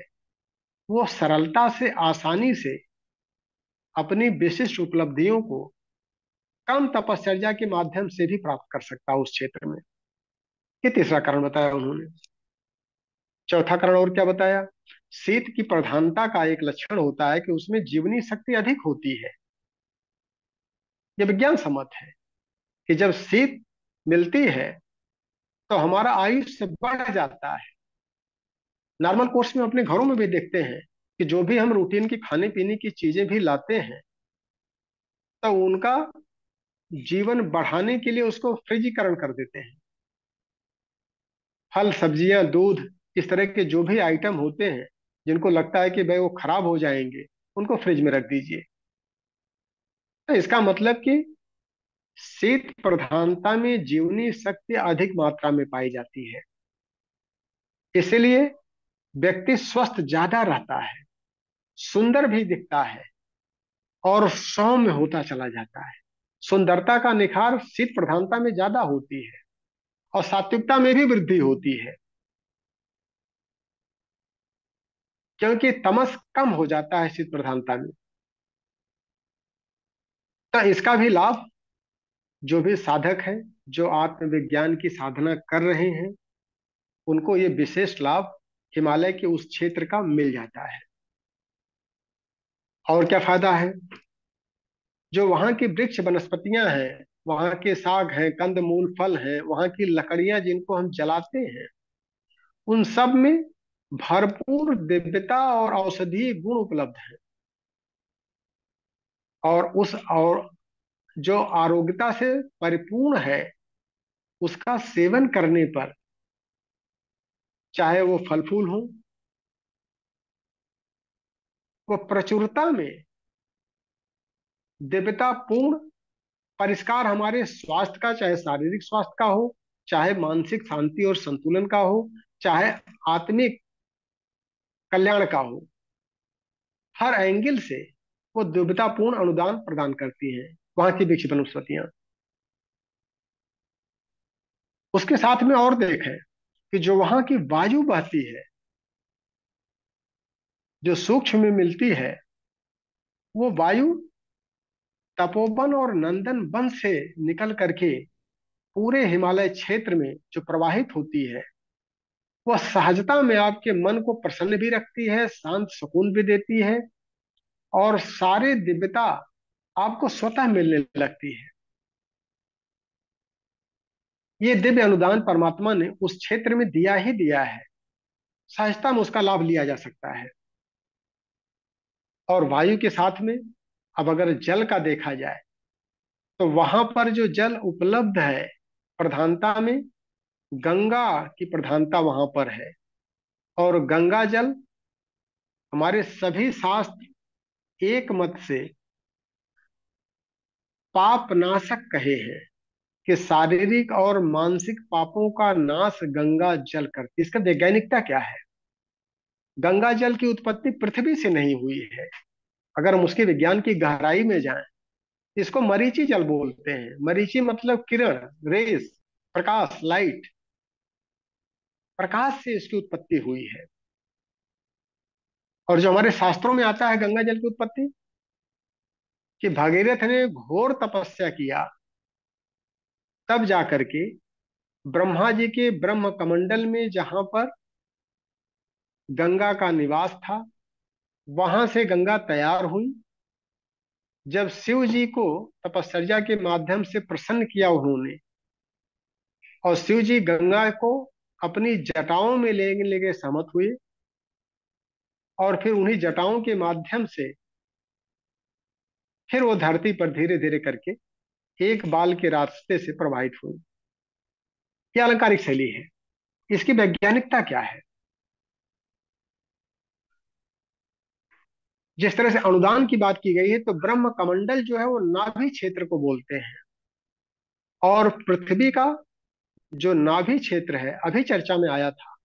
वो सरलता से, आसानी से अपनी विशिष्ट उपलब्धियों को कम तपश्चर्या के माध्यम से भी प्राप्त कर सकता है उस क्षेत्र में। ये तीसरा कारण बताया उन्होंने। चौथा कारण और क्या बताया? शीत की प्रधानता का एक लक्षण होता है कि उसमें जीवनी शक्ति अधिक होती है। यह विज्ञान सम्मत है कि जब शीत मिलती है तो हमारा आयुष्य बढ़ जाता है। नॉर्मल कोर्स में अपने घरों में भी देखते हैं कि जो भी हम रूटीन की खाने पीने की चीजें भी लाते हैं, तो उनका जीवन बढ़ाने के लिए उसको फ्रिजीकरण कर देते हैं। फल सब्जियां दूध, इस तरह के जो भी आइटम होते हैं जिनको लगता है कि भाई वो खराब हो जाएंगे, उनको फ्रिज में रख दीजिए। तो इसका मतलब कि शीत प्रधानता में जीवनी शक्ति अधिक मात्रा में पाई जाती है। इसलिए व्यक्ति स्वस्थ ज्यादा रहता है, सुंदर भी दिखता है, और सौम्य होता चला जाता है। सुंदरता का निखार शीत प्रधानता में ज्यादा होती है, और सात्विकता में भी वृद्धि होती है, क्योंकि तमस कम हो जाता है शीत प्रधानता में। तो इसका भी लाभ जो भी साधक हैं, जो आत्मविज्ञान की साधना कर रहे हैं, उनको ये विशेष लाभ हिमालय के उस क्षेत्र का मिल जाता है। और क्या फायदा है? जो वहां की वृक्ष वनस्पतियां हैं, वहां के साग हैं, कंद मूल फल हैं, वहां की लकड़ियां जिनको हम जलाते हैं, उन सब में भरपूर दिव्यता और औषधीय गुण उपलब्ध है। और जो आरोग्यता से परिपूर्ण है, उसका सेवन करने पर चाहे वो फल फूल हो, वो प्रचुरता में दिव्यतापूर्ण परिष्कार हमारे स्वास्थ्य का, चाहे शारीरिक स्वास्थ्य का हो, चाहे मानसिक शांति और संतुलन का हो, चाहे आत्मिक कल्याण का हो, हर एंगल से वो दिव्यतापूर्ण अनुदान प्रदान करती हैं वहां की विकसित वनस्पतियां। उसके साथ में और देखें कि जो वहां की वायु बहती है, जो सूक्ष्म में मिलती है, वो वायु तपोवन और नंदन वन से निकल करके पूरे हिमालय क्षेत्र में जो प्रवाहित होती है, वह सहजता में आपके मन को प्रसन्न भी रखती है, शांत सुकून भी देती है, और सारे दिव्यता आपको स्वतः मिलने लगती है। ये दिव्य अनुदान परमात्मा ने उस क्षेत्र में दिया ही दिया है, सहजता में उसका लाभ लिया जा सकता है। और वायु के साथ में अब अगर जल का देखा जाए, तो वहां पर जो जल उपलब्ध है, प्रधानता में गंगा की प्रधानता वहां पर है। और गंगा जल हमारे सभी शास्त्र एक मत से पाप नाशक कहे हैं, कि शारीरिक और मानसिक पापों का नाश गंगा जल करती। इसका वैज्ञानिकता क्या है? गंगा जल की उत्पत्ति पृथ्वी से नहीं हुई है। अगर हम उसके विज्ञान की गहराई में जाएं, इसको मरीची जल बोलते हैं। मरीची मतलब किरण, रेस, प्रकाश, लाइट। प्रकाश से इसकी उत्पत्ति हुई है। और जो हमारे शास्त्रों में आता है गंगा जल की उत्पत्ति, कि भागीरथ ने घोर तपस्या किया, तब जाकर के ब्रह्मा जी के ब्रह्म कमंडल में जहां पर गंगा का निवास था, वहां से गंगा तैयार हुई। जब शिव जी को तपश्चर्या के माध्यम से प्रसन्न किया उन्होंने, और शिव जी गंगा को अपनी जटाओं में ले गए सहमत हुए, और फिर उन्हीं जटाओं के माध्यम से फिर वो धरती पर धीरे धीरे करके एक बाल के रास्ते से प्रवाहित हुई। यह अलंकारिक शैली है। इसकी वैज्ञानिकता क्या है? जिस तरह से अनुदान की बात की गई है, तो ब्रह्म कमंडल जो है वो नाभि क्षेत्र को बोलते हैं। और पृथ्वी का जो नाभि क्षेत्र है, अभी चर्चा में आया था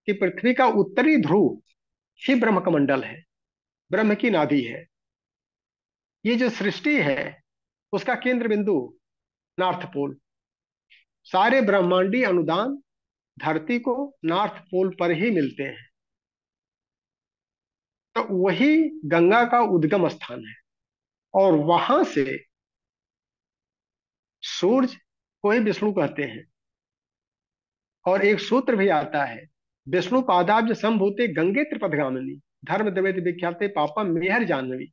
कि पृथ्वी का उत्तरी ध्रुव ही ब्रह्म कमंडल है, ब्रह्म की नाभि है। ये जो सृष्टि है, उसका केंद्र बिंदु नॉर्थ पोल। सारे ब्रह्मांडीय अनुदान धरती को नॉर्थ पोल पर ही मिलते हैं। तो वही गंगा का उद्गम स्थान है, और वहां से सूर्य को ही विष्णु कहते हैं। और एक सूत्र भी आता है, विष्णु पादाब्ज संभूते गंगे त्रिपथगामिनी, धर्म द्वैत विख्याते पापा मेहर जानवी।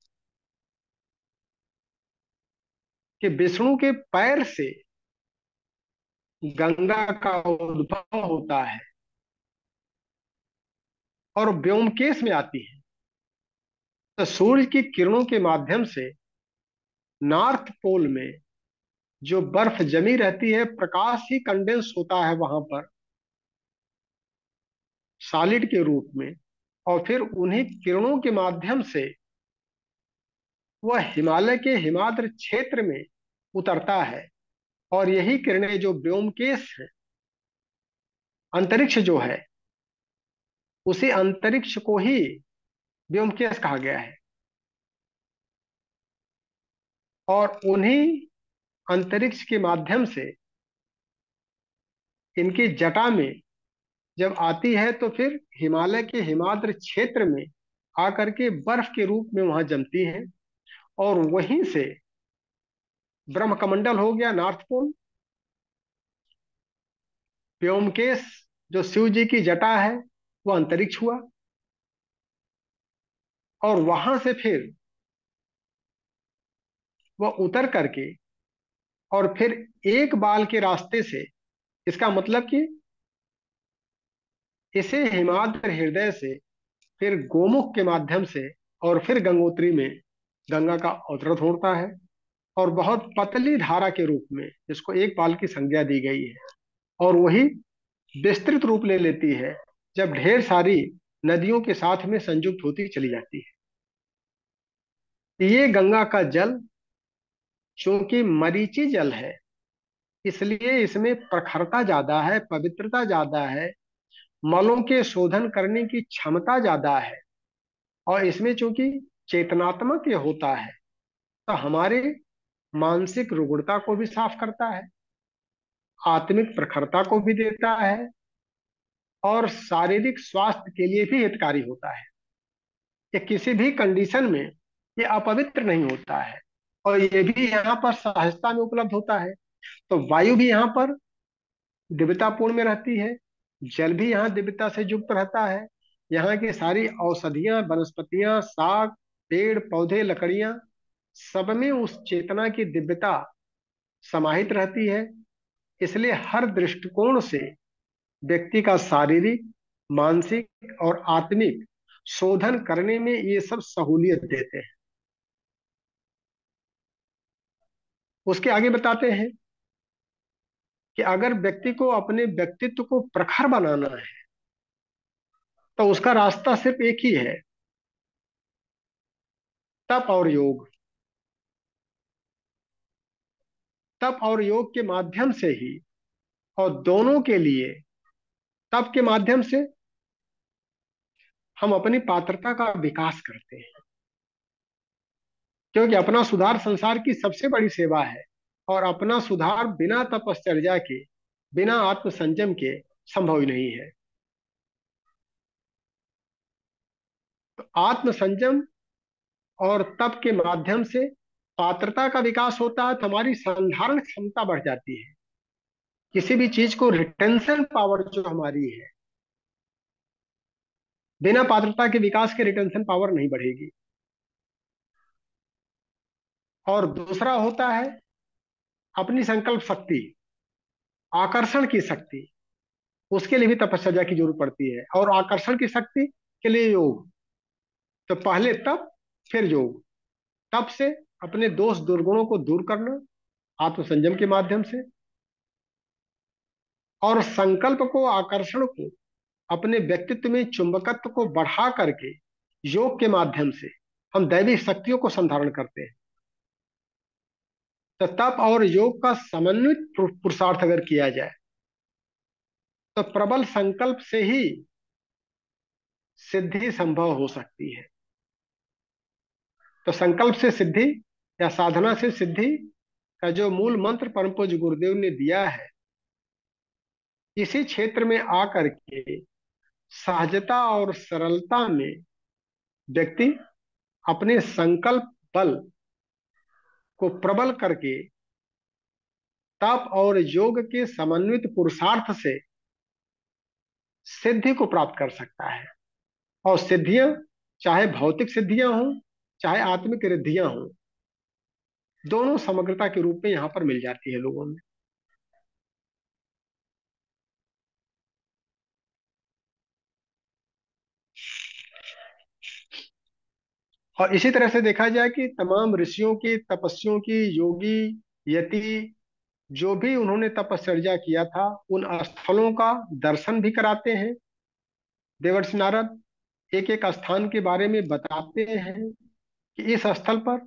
कि विष्णु के पैर से गंगा का उद्भव होता है और व्योमकेश में आती है। तो सूर्य की किरणों के माध्यम से नॉर्थ पोल में जो बर्फ जमी रहती है, प्रकाश ही कंडेंस होता है वहां पर सॉलिड के रूप में, और फिर उन्हीं किरणों के माध्यम से वह हिमालय के हिमाद्र क्षेत्र में उतरता है। और यही किरणें जो व्योमकेश है, अंतरिक्ष जो है, उसी अंतरिक्ष को ही व्योमकेश कहा गया है। और उन्हीं अंतरिक्ष के माध्यम से इनकी जटा में जब आती है, तो फिर हिमालय के हिमाद्र क्षेत्र में आकर के बर्फ के रूप में वहां जमती है। और वहीं से ब्रह्मकमंडल हो गया नॉर्थ पोल। व्योमकेश जो शिव जी की जटा है, वह अंतरिक्ष हुआ। और वहां से फिर वह उतर करके और फिर एक बाल के रास्ते से, इसका मतलब कि इसे हिमाद्र हृदय से फिर गोमुख के माध्यम से और फिर गंगोत्री में गंगा का अवतरण होता है। और बहुत पतली धारा के रूप में जिसको एक बाल की संज्ञा दी गई है, और वही विस्तृत रूप ले लेती है, जब ढेर सारी नदियों के साथ में संयुक्त होती चली जाती है। ये गंगा का जल चूंकि मरीची जल है, इसलिए इसमें प्रखरता ज्यादा है, पवित्रता ज्यादा है, मलों के शोधन करने की क्षमता ज्यादा है। और इसमें चूंकि चेतनात्मक ये होता है, तो हमारे मानसिक रुग्णता को भी साफ करता है, आत्मिक प्रखरता को भी देता है, और शारीरिक स्वास्थ्य के लिए भी हितकारी होता है। ये किसी भी कंडीशन में ये अपवित्र नहीं होता है, और ये भी यहाँ पर सहजता में उपलब्ध होता है। तो वायु भी यहाँ पर दिव्यतापूर्ण में रहती है, जल भी यहाँ दिव्यता से युक्त रहता है। यहाँ की सारी औषधियां, वनस्पतियां, साग, पेड़ पौधे, लकड़ियां, सब में उस चेतना की दिव्यता समाहित रहती है। इसलिए हर दृष्टिकोण से व्यक्ति का शारीरिक, मानसिक और आत्मिक शोधन करने में ये सब सहूलियत देते हैं। उसके आगे बताते हैं कि अगर व्यक्ति को अपने व्यक्तित्व को प्रखर बनाना है, तो उसका रास्ता सिर्फ एक ही है, तप और योग। तप और योग के माध्यम से ही, और दोनों के लिए, तप के माध्यम से हम अपनी पात्रता का विकास करते हैं, क्योंकि अपना सुधार संसार की सबसे बड़ी सेवा है। और अपना सुधार बिना तपश्चर्या के, बिना आत्म संयम के संभव ही नहीं है। तो आत्म संयम और तप के माध्यम से पात्रता का विकास होता है, तो हमारी संधारण क्षमता बढ़ जाती है। किसी भी चीज को रिटेंशन पावर जो हमारी है, बिना पात्रता के विकास के रिटेंशन पावर नहीं बढ़ेगी। और दूसरा होता है अपनी संकल्प शक्ति, आकर्षण की शक्ति। उसके लिए भी तपश्चर्या की जरूरत पड़ती है, और आकर्षण की शक्ति के लिए योग। तो पहले तप, फिर योग। तप से अपने दोष दुर्गुणों को दूर करना आत्म संयम के माध्यम से, और संकल्प को, आकर्षण को, अपने व्यक्तित्व में चुंबकत्व को बढ़ा करके योग के माध्यम से हम दैविक शक्तियों को संधारण करते हैं। तो तप और योग का समन्वित पुरुषार्थ अगर किया जाए, तो प्रबल संकल्प से ही सिद्धि संभव हो सकती है। तो संकल्प से सिद्धि, या साधना से सिद्धि का जो मूल मंत्र परम पूज्य गुरुदेव ने दिया है, इसी क्षेत्र में आकर के सहजता और सरलता में व्यक्ति अपने संकल्प बल को प्रबल करके तप और योग के समन्वित पुरुषार्थ से सिद्धि को प्राप्त कर सकता है। और सिद्धियां, चाहे भौतिक सिद्धियां हों, चाहे आत्मिक रिद्धियां हों, दोनों समग्रता के रूप में यहां पर मिल जाती है लोगों में। और इसी तरह से देखा जाए कि तमाम ऋषियों की, तपस्वियों की, योगी, यति, जो भी उन्होंने तपश्चर्या किया था, उन स्थलों का दर्शन भी कराते हैं। देवर्षि नारद एक एक स्थान के बारे में बताते हैं कि इस स्थल पर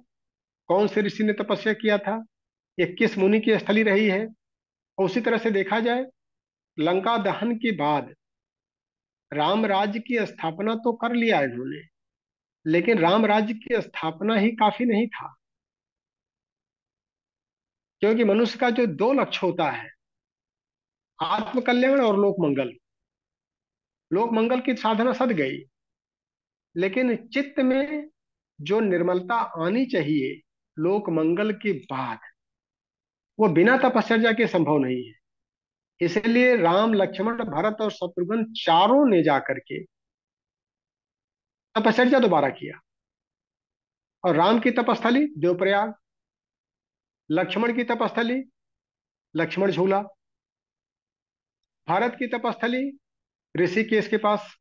कौन से ऋषि ने तपस्या किया था, ये किस मुनि की स्थली रही है। और उसी तरह से देखा जाए, लंका दहन के बाद राम राज्य की स्थापना तो कर लिया इन्होंने, लेकिन राम राज्य की स्थापना ही काफी नहीं था। क्योंकि मनुष्य का जो दो लक्ष्य होता है, आत्म कल्याण और लोक मंगल। लोक मंगल की साधना सद गई, लेकिन चित्त में जो निर्मलता आनी चाहिए लोक मंगल के बाद, वो बिना तपश्चर्या के संभव नहीं है। इसलिए राम, लक्ष्मण, भरत और शत्रुघ्न चारों ने जाकर के तपश्चर्या दोबारा किया। और राम की तपस्थली देवप्रयाग, लक्ष्मण की तपस्थली लक्ष्मण झूला, भारत की तपस्थली ऋषिकेश के पास,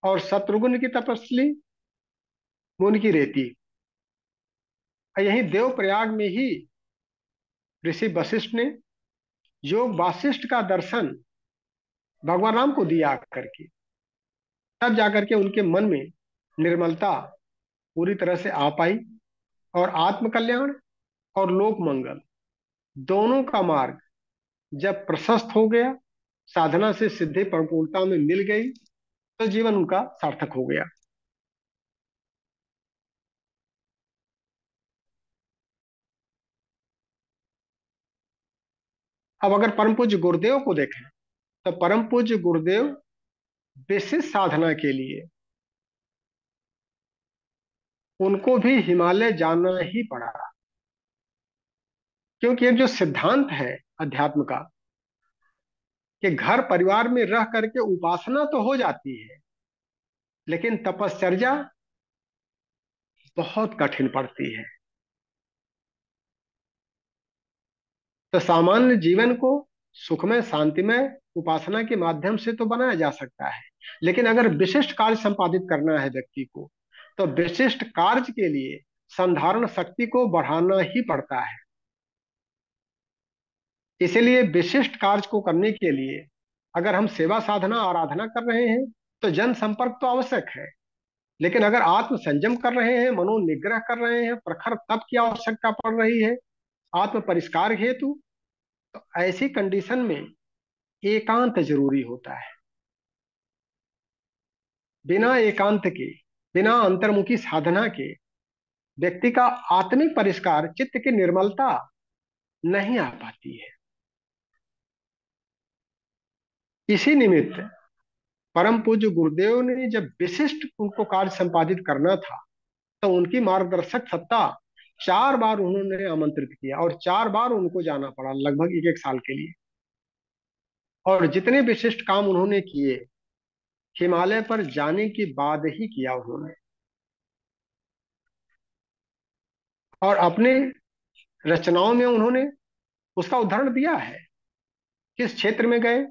और शत्रुघ्न की तपस्थली मुनि की रेती। और यही देवप्रयाग में ही ऋषि वशिष्ठ ने योग वासिष्ठ का दर्शन भगवान राम को दिया आकर के, तब जाकर के उनके मन में निर्मलता पूरी तरह से आ पाई, और आत्म कल्याण और लोक मंगल दोनों का मार्ग जब प्रशस्त हो गया, साधना से सिद्धि परिपूर्णता में मिल गई, तो जीवन उनका सार्थक हो गया। अब अगर परम पूज्य गुरुदेव को देखें, तो परम पूज्य गुरुदेव विशेष साधना के लिए उनको भी हिमालय जाना ही पड़ा, क्योंकि एक जो सिद्धांत है अध्यात्म का, कि घर परिवार में रह करके उपासना तो हो जाती है, लेकिन तपश्चर्या बहुत कठिन पड़ती है। तो सामान्य जीवन को सुखमय शांतिमय उपासना के माध्यम से तो बनाया जा सकता है, लेकिन अगर विशिष्ट कार्य संपादित करना है व्यक्ति को, तो विशिष्ट कार्य के लिए संधारण शक्ति को बढ़ाना ही पड़ता है। इसलिए विशिष्ट कार्य को करने के लिए अगर हम सेवा साधना आराधना कर रहे हैं, तो जन संपर्क तो आवश्यक है, लेकिन अगर आत्म संयम कर रहे हैं, मनोनिग्रह कर रहे हैं, प्रखर तप की आवश्यकता पड़ रही है आत्म परिष्कार हेतु, तो ऐसी कंडीशन में एकांत जरूरी होता है। बिना एकांत के, बिना अंतर्मुखी साधना के व्यक्ति का आत्मिक परिष्कार, चित्त की निर्मलता नहीं आ पाती है। इसी निमित्त परम पूज्य गुरुदेव ने जब विशिष्ट उनको कार्य संपादित करना था, तो उनकी मार्गदर्शक सत्ता 4 बार उन्होंने आमंत्रित किया, और 4 बार उनको जाना पड़ा, लगभग 1-1 साल के लिए। और जितने विशिष्ट काम उन्होंने किए, हिमालय पर जाने के बाद ही किया उन्होंने। और अपने रचनाओं में उन्होंने उसका उदाहरण दिया है, किस क्षेत्र में गए,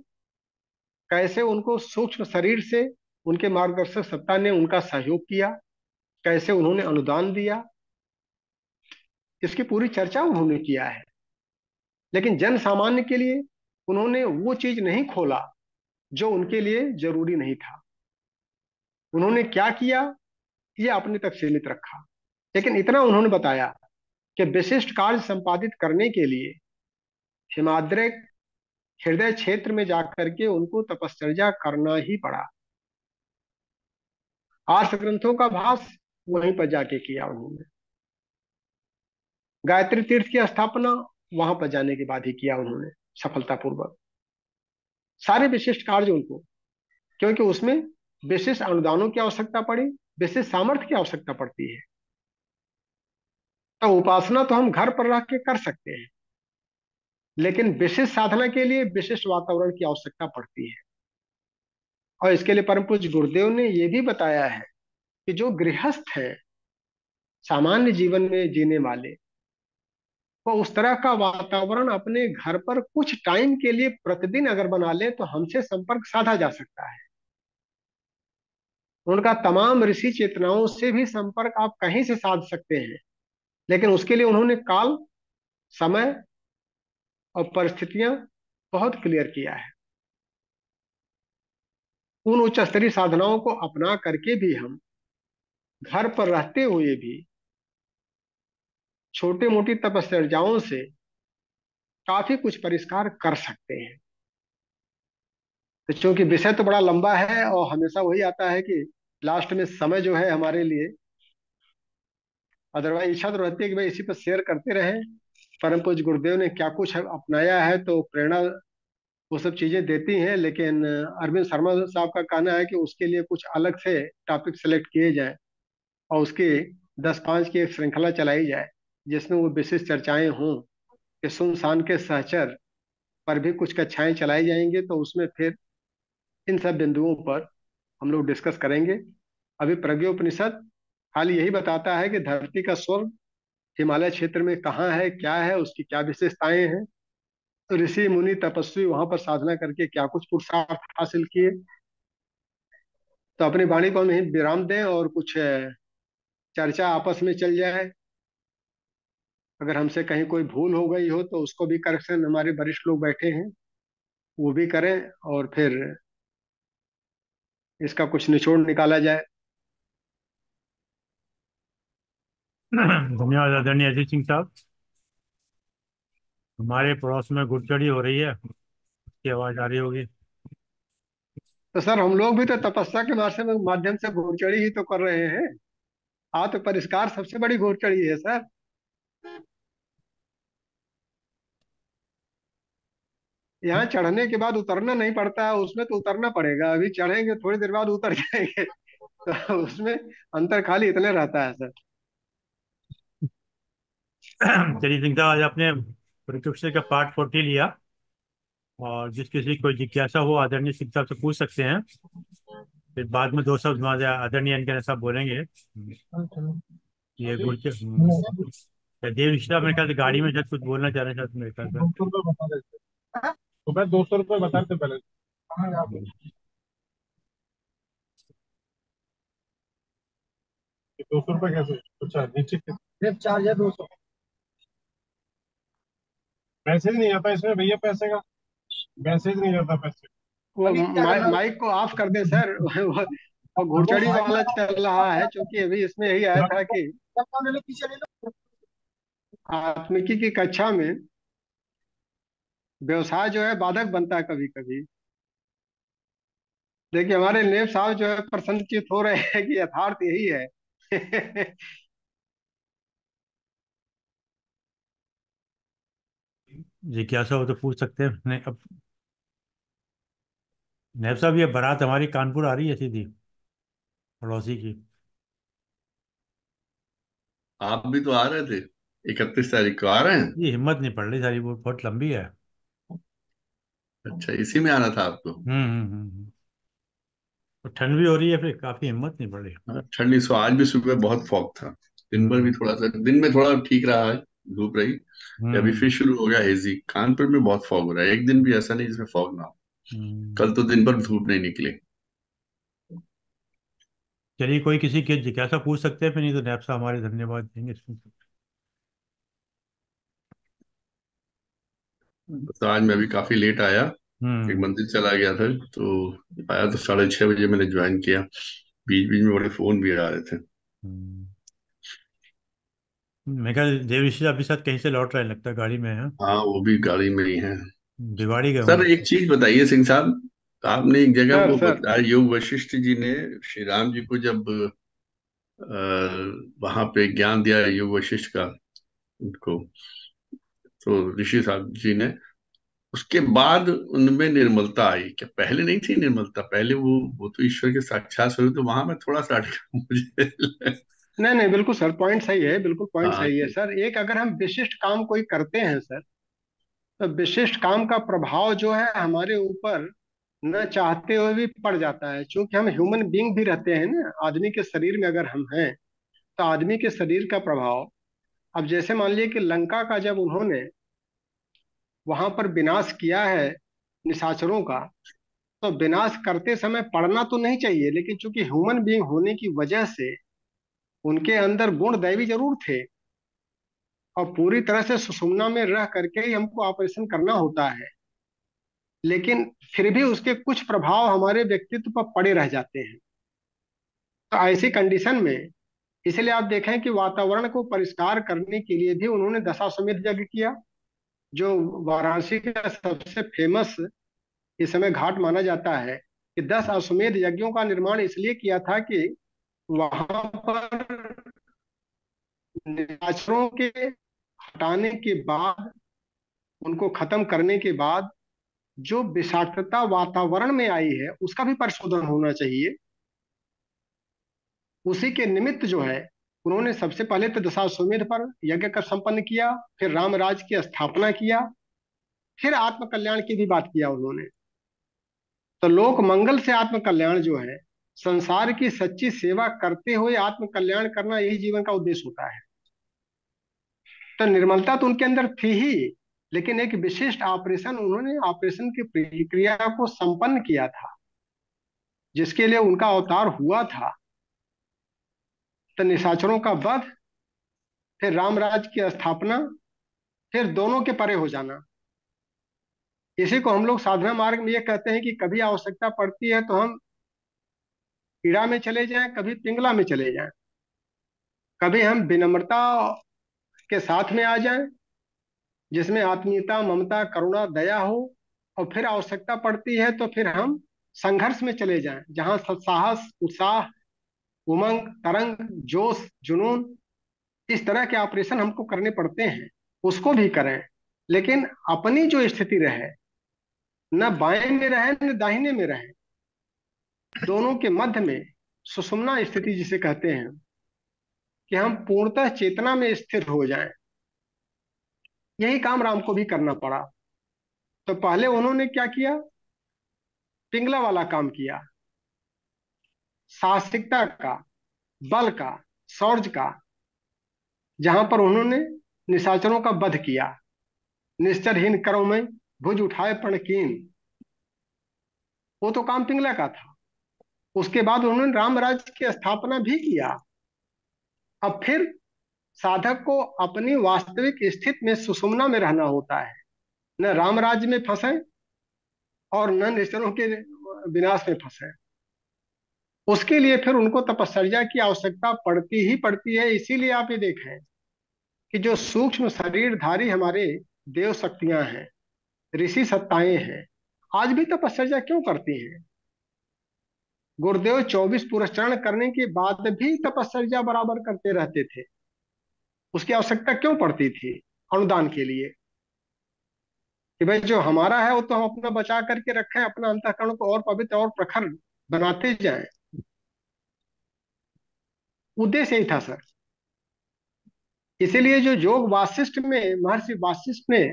कैसे उनको सूक्ष्म शरीर से उनके मार्गदर्शक सत्ता ने उनका सहयोग किया, कैसे उन्होंने अनुदान दिया, इसकी पूरी चर्चा उन्होंने किया है। लेकिन जन सामान्य के लिए उन्होंने वो चीज नहीं खोला जो उनके लिए जरूरी नहीं था। उन्होंने क्या किया, ये अपने तक सीमित रखा, लेकिन इतना उन्होंने बताया कि विशिष्ट कार्य संपादित करने के लिए हिमाद्रे हृदय क्षेत्र में जाकर के उनको तपश्चर्या करना ही पड़ा। 8 ग्रंथों का भाष वहीं पर जाके किया उन्होंने। गायत्री तीर्थ की स्थापना वहां पर जाने के बाद ही किया उन्होंने सफलतापूर्वक। सारे विशिष्ट कार्य उनको, क्योंकि उसमें विशिष्ट अनुदानों की आवश्यकता पड़ी, विशिष्ट सामर्थ्य की आवश्यकता पड़ती है। तो उपासना तो हम घर पर रह के कर सकते हैं, लेकिन विशिष्ट साधना के लिए विशिष्ट वातावरण की आवश्यकता पड़ती है। और इसके लिए परम पूज्य गुरुदेव ने यह भी बताया है कि जो गृहस्थ है, सामान्य जीवन में जीने वाले, वो उस तरह का वातावरण अपने घर पर कुछ टाइम के लिए प्रतिदिन अगर बना ले, तो हमसे संपर्क साधा जा सकता है। उनका तमाम ऋषि चेतनाओं से भी संपर्क आप कहीं से साध सकते हैं, लेकिन उसके लिए उन्होंने काल, समय और परिस्थितियां बहुत क्लियर किया है। उन उच्च स्तरीय साधनाओं को अपना करके भी हम घर पर रहते हुए भी छोटी मोटी तपश्चर्याओं से काफी कुछ परिष्कार कर सकते हैं। तो चूंकि विषय तो बड़ा लंबा है, और हमेशा वही आता है कि लास्ट में समय जो है हमारे लिए, अदरवाइज इच्छा तो रहती है कि भाई इसी पर शेयर करते रहें। परम पूज्य गुरुदेव ने क्या कुछ अपनाया है, तो प्रेरणा वो सब चीजें देती हैं, लेकिन अरविंद शर्मा साहब का कहना है कि उसके लिए कुछ अलग से टॉपिक सेलेक्ट किए जाएं, और उसकी 10-5 की एक श्रृंखला चलाई जाए, जिसमें वो विशेष चर्चाएं हों, कि सुनसान के सहचर पर भी कुछ कक्षाएं चलाई जाएंगे, तो उसमें फिर इन सब बिंदुओं पर हम लोग डिस्कस करेंगे। अभी प्रज्ञोपनिषद खाली यही बताता है कि धरती का स्वर्ग हिमालय क्षेत्र में कहाँ है, क्या है, उसकी क्या विशेषताएं हैं, तो ऋषि मुनि तपस्वी वहां पर साधना करके क्या कुछ पुरुषार्थ हासिल किए। तो अपनी वाणी को हम यहीं विराम दें, और कुछ चर्चा आपस में चल जाए। अगर हमसे कहीं कोई भूल हो गई हो, तो उसको भी करेक्शन, हमारे वरिष्ठ लोग बैठे हैं, वो भी करें, और फिर इसका कुछ निचोड़ निकाला जाए। धन्यवाद आदरणीय अजीत सिंह साहब। हमारे पड़ोस में घुड़चढ़ी हो रही है, उसकी आवाज आ रही होगी। तो सर हम लोग भी तो तपस्या के माध्यम से घुड़चढ़ी ही तो कर रहे हैं। आत्म परिष्कार सबसे बड़ी घुड़चढ़ी है सर। यहाँ चढ़ने के बाद उतरना नहीं पड़ता है, उसमें तो उतरना पड़ेगा। अभी चढ़ेंगे थोड़ी देर बाद उतर जाएंगे। तो उसमें अंतर खाली इतने रहता है सर। चलिए सिंह साहब, आज आपने परीक्षा का पार्ट 40 लिया, और जिस किसी को जिज्ञासा हो आदरणीय सिंह साहब से पूछ सकते हैं। फिर बाद में दो शब्द हमारे आदरणीय अनके साहब बोलेंगे। ये गुरु देव रिश्ता मेरे ख्याल से गाड़ी में शायद कुछ बोलना चाह रहे हैं, शायद मेरे ख्याल से। 200 रुपये बता देते। सुबह 200 रुपये बता देते पहले। ये 200 रुपये कैसे? अच्छा नीचे सिर्फ चार्ज है 200। मैसेज नहीं आता इसमें भैया पैसे का। मैसेज नहीं आता पैसे। वो अभी क्या करना? माइक को ऑफ कर दे सर। वो वो घुड़चढ़ी भाई वाला चल रहा है, क्योंकि अभी इसमें यही आया था कि ले लो, पीछे ले लो। आत्मिकी की कक्षा में व्यवसाय जो है बाधक बनता है कभी कभी। देखिए हमारे नेब साहब जो है प्रसन्नचित हो रहे हैं कि यथार्थ यही है। जिज्ञासा हो तो पूछ सकते हैं। नहीं अब नैब साहब, ये बारात हमारी कानपुर आ रही है सीधी, पड़ोसी की। आप भी तो आ रहे थे, 31 तारीख को आ रहे हैं। ये हिम्मत नहीं पड़ रही सारी, वो बहुत लंबी है। अच्छा, इसी में आना था आपको। तो ठंड भी हो रही है, फिर काफी हिम्मत नहीं पड़ रही। हाँ, ठंडी सो आज भी सुबह बहुत फॉग था। दिन भर भी हम्म। थोड़ा सा, दिन में थोड़ा ठीक रहा है, धूप रही। अभी हम्म। फिर शुरू हो गया हेजी। कानपुर में बहुत फॉग हो रहा है, एक दिन भी ऐसा नहीं जिसमें फॉग ना हो। हम्म। कल तो दिन भर धूप नहीं निकली। चलिए, कोई किसी की जिज्ञासा पूछ सकते हैं, फिर नहीं तो नैब साहब हमारे धन्यवाद देंगे इसमें। तो आज मैं भी काफी लेट आया, एक हम्म। मंदिर चला गया था। तो आया तो 6:30 बजे मैंने ज्वाइन किया। बीच बीच में बड़े फोन भी आ रहे थे। हम्म। मैं क्या, देव ऋषि अभी साथ कहीं से लौट रहे हैं, लगता है गाड़ी में है। हाँ, वो भी गाड़ी में ही है। दिवाड़ी गए होंगे सर लगता एक चीज बताइए सिंह साहब, आपने एक जगह सर वो सर बताया, योग वशिष्ठ जी ने श्री राम जी को जब वहां पे ज्ञान दिया योग वशिष्ठ का उनको, तो ऋषि साहब जी ने, उसके बाद उनमें निर्मलता आई क्या? पहले नहीं थी निर्मलता? पहले वो तो ईश्वर के साक्षात स्वरूप, तो वहां में थोड़ा सा अटका मुझे। नहीं नहीं, बिल्कुल सर, पॉइंट सही है, बिल्कुल पॉइंट हाँ सही है तो, सर। एक अगर हम विशिष्ट काम कोई करते हैं सर, तो विशिष्ट काम का प्रभाव जो है हमारे ऊपर न चाहते हुए भी पड़ जाता है। क्योंकि हम ह्यूमन बीइंग भी रहते हैं ना, आदमी के शरीर में अगर हम हैं, तो आदमी के शरीर का प्रभाव। अब जैसे मान लीजिए कि लंका का जब उन्होंने वहां पर विनाश किया है निशाचरों का, तो विनाश करते समय पढ़ना तो नहीं चाहिए, लेकिन चूंकि ह्यूमन बीइंग होने की वजह से उनके अंदर गुण दैवी जरूर थे, और पूरी तरह से सुषुम्ना में रह करके ही हमको ऑपरेशन करना होता है। लेकिन फिर भी उसके कुछ प्रभाव हमारे व्यक्तित्व पर पड़े रह जाते हैं। तो ऐसी कंडीशन में, इसलिए आप देखें कि वातावरण को परिष्कार करने के लिए भी उन्होंने दशाश्वमेध यज्ञ किया, जो वाराणसी का सबसे फेमस इस समय घाट माना जाता है। कि 10 अश्वमेध यज्ञों का निर्माण इसलिए किया था कि वहां पर निशाचरों के हटाने के बाद, उनको खत्म करने के बाद जो विषाक्तता वातावरण में आई है उसका भी परिशोधन होना चाहिए। उसी के निमित्त जो है उन्होंने सबसे पहले तो दशाश्वमेध पर यज्ञ कर संपन्न किया, फिर रामराज की स्थापना किया, फिर आत्म कल्याण की भी बात किया उन्होंने। तो लोक मंगल से आत्म कल्याण जो है, संसार की सच्ची सेवा करते हुए आत्म कल्याण करना, यही जीवन का उद्देश्य होता है। तो निर्मलता तो उनके अंदर थी ही, लेकिन एक विशिष्ट ऑपरेशन, उन्होंने ऑपरेशन की प्रक्रिया को संपन्न किया था जिसके लिए उनका अवतार हुआ था। तो निशाचरों का वध, फिर रामराज की स्थापना, फिर दोनों के परे हो जाना। इसी को हम लोग साधना मार्ग में ये कहते हैं कि कभी आवश्यकता पड़ती है तो हम पीड़ा में चले जाएं, कभी पिंगला में चले जाएं। कभी हम विनम्रता के साथ में आ जाएं, जिसमें आत्मीयता, ममता, करुणा, दया हो। और फिर आवश्यकता पड़ती है तो फिर हम संघर्ष में चले जाएं, जहां साहस, उत्साह, उमंग, तरंग, जोश, जुनून, इस तरह के ऑपरेशन हमको करने पड़ते हैं, उसको भी करें। लेकिन अपनी जो स्थिति रहे, न बाएं में रहे न दाहिने में रहे, दोनों के मध्य में सुषुम्ना स्थिति जिसे कहते हैं, कि हम पूर्णतः चेतना में स्थिर हो जाएं। यही काम राम को भी करना पड़ा। तो पहले उन्होंने क्या किया? पिंगला वाला काम किया, साहसिकता का, बल का, शौर्य का, जहां पर उन्होंने निशाचरों का वध किया। निश्चरहीन करो में भुज उठाए प्रण कीन, वो तो काम पिंगला का था। उसके बाद उन्होंने राम राज्य की स्थापना भी किया। अब फिर साधक को अपनी वास्तविक स्थिति में सुषुम्ना में रहना होता है, न राम राज्य में फंसे और न निश्चरों के विनाश में फंसे। उसके लिए फिर उनको तपश्चर्या की आवश्यकता पड़ती ही पड़ती है। इसीलिए आप ये देखें कि जो सूक्ष्म शरीरधारी हमारे देव शक्तियां हैं, ऋषि सत्ताएं हैं, आज भी तपश्चर्या क्यों करती हैं? गुरुदेव 24 पुरस्चरण करने के बाद भी तपश्चर्या बराबर करते रहते थे। उसकी आवश्यकता क्यों पड़ती थी? अनुदान के लिए, कि भाई जो हमारा है वो तो हम अपना बचा करके रखें, अपना अंतःकरण को और पवित्र और प्रखर बनाते जाएं। उद्देश्य यही था सर। इसीलिए जो योग वासिष्ठ में महर्षि वासिष्ठ ने,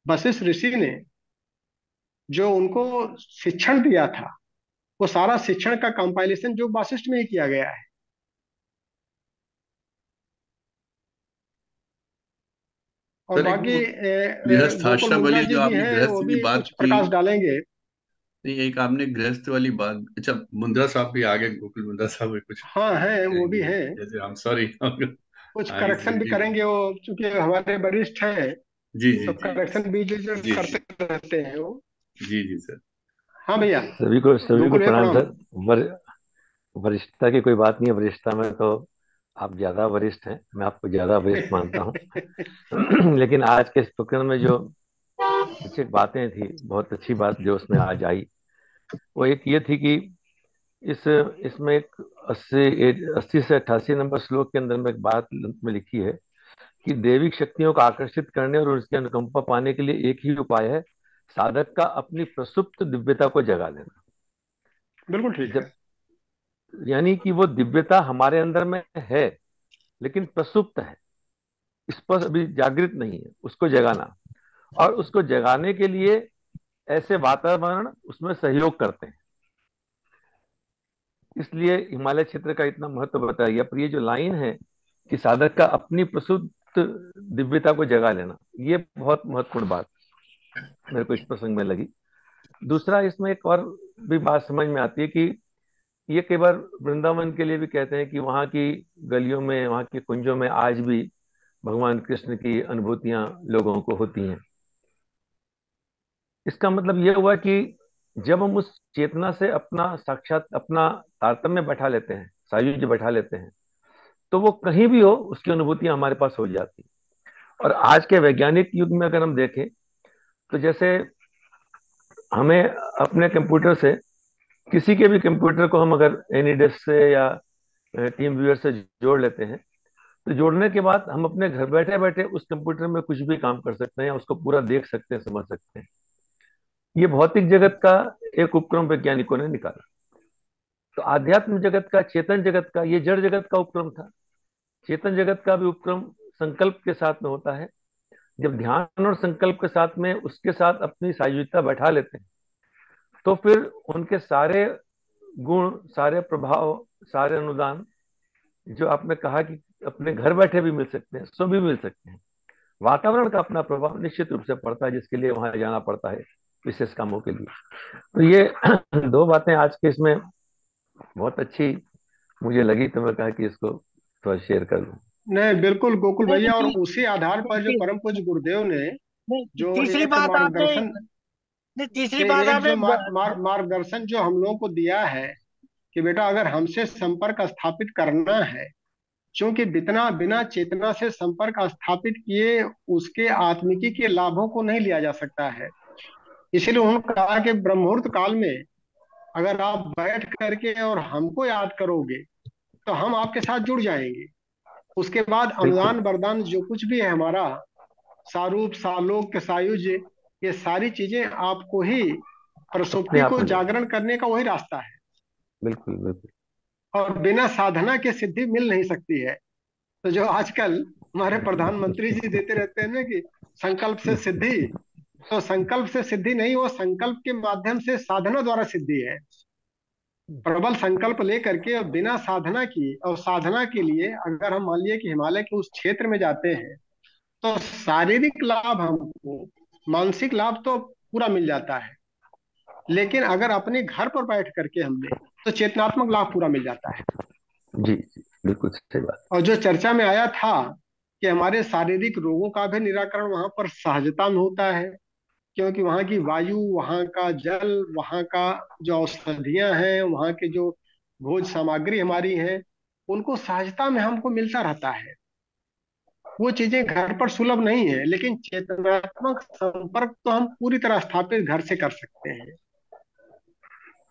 वशिष्ठ ऋषि ने जो उनको शिक्षण दिया था, वो सारा शिक्षण का कंपाइलेशन योग वासिष्ठ में ही किया गया है। और सर, एक बाकी वो गृहस्थ गोकुल आश्रम मुंद्रा वाली जी जो भी आपने हैं, गृहस्थ वो की भी बात कुछ की, प्रकाश डालेंगे। नहीं, एक आपने गृहस्थ वाली बात, अच्छा, मुंद्रा साहब भी आ गए, गोकुल मुंद्रा साहब भी कुछ हाँ हैं, वो भी कहेंगे हैं। जैसे, हम सॉरी। कुछ हाँ, करेक्शन इसलिए भी जी करेंगे वो, चूंकि हमारे वरिष्ठ हैं, जी जी तो जी करेक्शन भी जो जी जी करते रहते हैं वो। जी जी सर। हाँ भैया। सभी को गोकुल भैया प्रणाम प्रणाम। सर। वर, वरिष्ठता की कोई बात नहीं है। वरिष्ठता में तो आप ज्यादा वरिष्ठ हैं, मैं आपको ज्यादा वरिष्ठ मानता हूँ। लेकिन आज के इस प्रकरण में जो कुछ एक बातें थी, बहुत अच्छी बात जो उसमें आज आई, वो एक ये थी कि इस इसमें एक 80 से 88 नंबर श्लोक के अंदर में एक बात में लिखी है कि दैविक शक्तियों को आकर्षित करने और उसकी अनुकंपा पाने के लिए एक ही उपाय है, साधक का अपनी प्रसुप्त दिव्यता को जगा लेना। बिल्कुल ठीक है। जब यानी कि वो दिव्यता हमारे अंदर में है, लेकिन प्रसुप्त है, इस पर अभी जागृत नहीं है, उसको जगाना। और उसको जगाने के लिए ऐसे वातावरण उसमें सहयोग करते हैं। इसलिए हिमालय क्षेत्र का इतना महत्व बताया गया। पर ये जो लाइन है कि साधक का अपनी प्रसुप्त दिव्यता को जगा लेना, ये बहुत महत्वपूर्ण बात मेरे को इस प्रसंग में लगी। दूसरा, इसमें एक और भी बात समझ में आती है कि ये कई बार वृंदावन के लिए भी कहते हैं कि वहाँ की गलियों में, वहाँ के कुंजों में आज भी भगवान कृष्ण की अनुभूतियां लोगों को होती हैं। इसका मतलब ये हुआ कि जब हम उस चेतना से अपना साक्षात, अपना तारतम्य बैठा लेते हैं, सायुज्य बैठा लेते हैं, तो वो कहीं भी हो उसकी अनुभूतियां हमारे पास हो जाती। और आज के वैज्ञानिक युग में अगर हम देखें, तो जैसे हमें अपने कंप्यूटर से, किसी के भी कंप्यूटर को हम अगर एनी डेस्क से या टीम व्यूअर से जोड़ लेते हैं, तो जोड़ने के बाद हम अपने घर बैठे बैठे उस कंप्यूटर में कुछ भी काम कर सकते हैं, या उसको पूरा देख सकते हैं, समझ सकते हैं। ये भौतिक जगत का एक उपक्रम वैज्ञानिकों ने निकाला। तो आध्यात्म जगत का, चेतन जगत का, ये जड़ जगत का उपक्रम था। चेतन जगत का भी उपक्रम संकल्प के साथ में होता है। जब ध्यान और संकल्प के साथ में उसके साथ अपनी सायुज्यता बैठा लेते हैं, तो फिर उनके सारे गुण, सारे प्रभाव, सारे अनुदान, जो आपने कहा कि अपने घर बैठे भी मिल सकते हैं, सो भी मिल सकते हैं। वातावरण का अपना प्रभाव निश्चित रूप से पड़ता है, जिसके लिए वहां जाना पड़ता है विशेष कामों के लिए। तो ये दो बातें आज के इसमें बहुत अच्छी मुझे लगी, तो मैं कहा कि इसको थोड़ा शेयर कर लूं। नहीं बिल्कुल गोकुल नहीं भैया, और उसी आधार पर जो परम पूज्य गुरुदेव ने नहीं, जो तीसरी एक बात आपने, मार्गदर्शन, नहीं तीसरी बात एक आपने जो मार्गदर्शन जो हम लोगों को दिया है, कि बेटा अगर हमसे संपर्क स्थापित करना है, क्योंकि बिना बिना चेतना से संपर्क स्थापित किए उसके आत्मिकी के लाभों को नहीं लिया जा सकता है। इसीलिए उन्होंने कहा कि ब्रह्ममुहूर्त काल में अगर आप बैठ करके और हमको याद करोगे तो हम आपके साथ जुड़ जाएंगे। उसके बाद बिल्कुल अनुदान वरदान जो कुछ भी है हमारा, सारूप सालोक सायुज्य, ये सारी चीजें आपको ही, अपने प्रसुप्ति आप को मिलेगा। जागरण करने का वही रास्ता है। बिल्कुल बिल्कुल। और बिना साधना के सिद्धि मिल नहीं सकती है। तो जो आजकल हमारे प्रधानमंत्री जी देते रहते हैं ना कि संकल्प से सिद्धि, तो संकल्प से सिद्धि नहीं, वो संकल्प के माध्यम से साधना द्वारा सिद्धि है। प्रबल संकल्प लेकर के और बिना साधना की, और साधना के लिए अगर हम मान लिए कि हिमालय के उस क्षेत्र में जाते हैं तो शारीरिक लाभ हमको, मानसिक लाभ तो पूरा मिल जाता है, लेकिन अगर अपने घर पर बैठ करके हमने, तो चेतनात्मक लाभ पूरा मिल जाता है। जी जी, बिल्कुल सही बात। और जो चर्चा में आया था कि हमारे शारीरिक रोगों का भी निराकरण वहां पर सहजता में होता है, क्योंकि वहाँ की वायु, वहाँ का जल, वहाँ का जो औषधियां हैं, वहाँ के जो भोज सामग्री हमारी है, उनको सहजता में हमको मिलता रहता है। वो चीजें घर पर सुलभ नहीं है, लेकिन चेतनात्मक संपर्क तो हम पूरी तरह स्थापित घर से कर सकते हैं,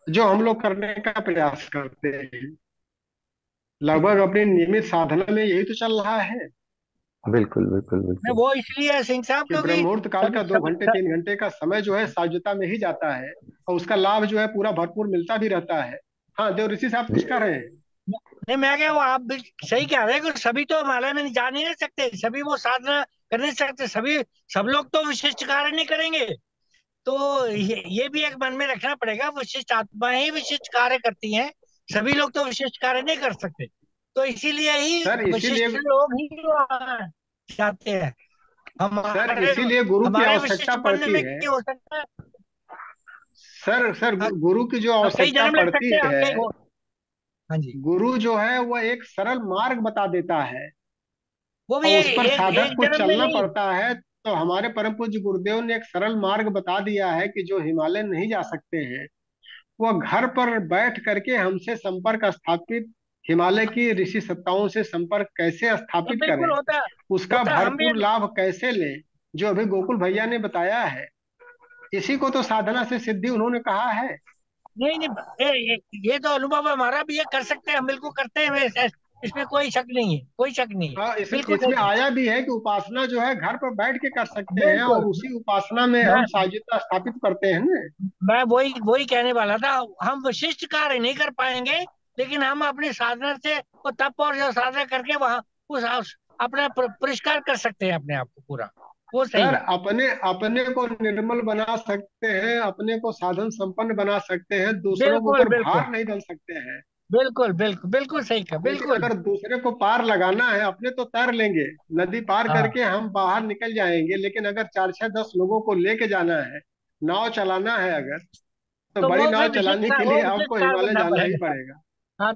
जो हम लोग करने का प्रयास करते हैं। लगभग अपनी नियमित साधना में यही तो चल रहा है बिल्कुल बिल्कुल मैं बिल्कुल। वो इसलिए सिंह साहब कि क्योंकि ब्रह्ममुहूर्त काल सभी का दो सभी घंटे 3 घंटे का समय जो है साजुता में ही जाता है, और उसका लाभ जो है पूरा भरपूर मिलता भी रहता है। हाँ देव ऋषि साहब कुछ जी, कह रहे हैं। नहीं, मैं क्या, वो आप भी सही कह रहे हैं कि सभी तो हिमालय में जा नहीं रह सकते, सभी वो साधना कर नहीं सकते, सभी सब लोग तो विशिष्ट कार्य नहीं करेंगे। तो ये भी एक मन में रखना पड़ेगा, विशिष्ट आत्माएं ही विशिष्ट कार्य करती हैं, सभी लोग तो विशिष्ट कार्य नहीं कर सकते। तो इसीलिए ही सर इसीलिए विशिष्ट लोग ही वहाँ जाते हैं। सर हमारे इसीलिए गुरु की हमारे आवश्यकता विशिष्ट बनने पड़ती में है। क्या हो सकता है? सर सर हाँ, गुरु की जो हम कई आवश्यकता जन्म लग पड़ती सकते हैं, हम है, कई हो। हाँ जी। गुरु जो है वह एक सरल मार्ग बता देता है, वो भी और उस पर एक साधक एक को जन्म में चलना नहीं। पड़ता है। तो हमारे परम पूज्य गुरुदेव ने एक सरल मार्ग बता दिया है कि जो हिमालय नहीं जा सकते हैं, वह घर पर बैठ करके हमसे संपर्क स्थापित, हिमालय की ऋषि सत्ताओं से संपर्क कैसे और स्थापित बिल्कुल करें, होता उसका होता हम भी। भरपूर लाभ कैसे लें, जो अभी गोकुल भैया ने बताया है, इसी को तो साधना से सिद्धि उन्होंने कहा है। नहीं नहीं, ये तो अनुभव हमारा भी है, कर सकते हैं हम, बिल्कुल करते हैं, इसमें कोई शक नहीं है, कोई शक नहीं है। हाँ, बिल्कुल इसमें सही। आया भी है कि उपासना जो है घर पर बैठ के कर सकते हैं, बिल्कुल। और उसी उपासना में मैं हम साजिदता स्थापित करते हैं ना। मैं वही वही कहने वाला था। हम विशिष्ट कार्य नहीं कर पाएंगे, लेकिन हम अपनी साधना से वो तप और जो साधना करके वहां अपना पुरस्कार कर सकते हैं अपने आप को पूरा। वो सही सर है। अपने अपने को निर्मल बना सकते हैं, अपने को साधन संपन्न बना सकते हैं, दूसरों के बिल्कुल ऊपर बिल्कुल भार नहीं बन सकते हैं। बिल्कुल बिल्कुल बिल्कुल सही कहा, लेकिन बिल्कुल। अगर दूसरे को पार लगाना है, अपने तो तैर लेंगे, नदी पार हाँ, करके हम बाहर निकल जाएंगे, लेकिन अगर 4 6 10 लोगों को लेके जाना है, नाव चलाना है अगर, तो तो बड़ी वो नाव फिर चलाने के वो लिए विशिष्ट आपको कार्य हिमालय करना जाना ही पड़ेगा। पड़ेगा। हाँ।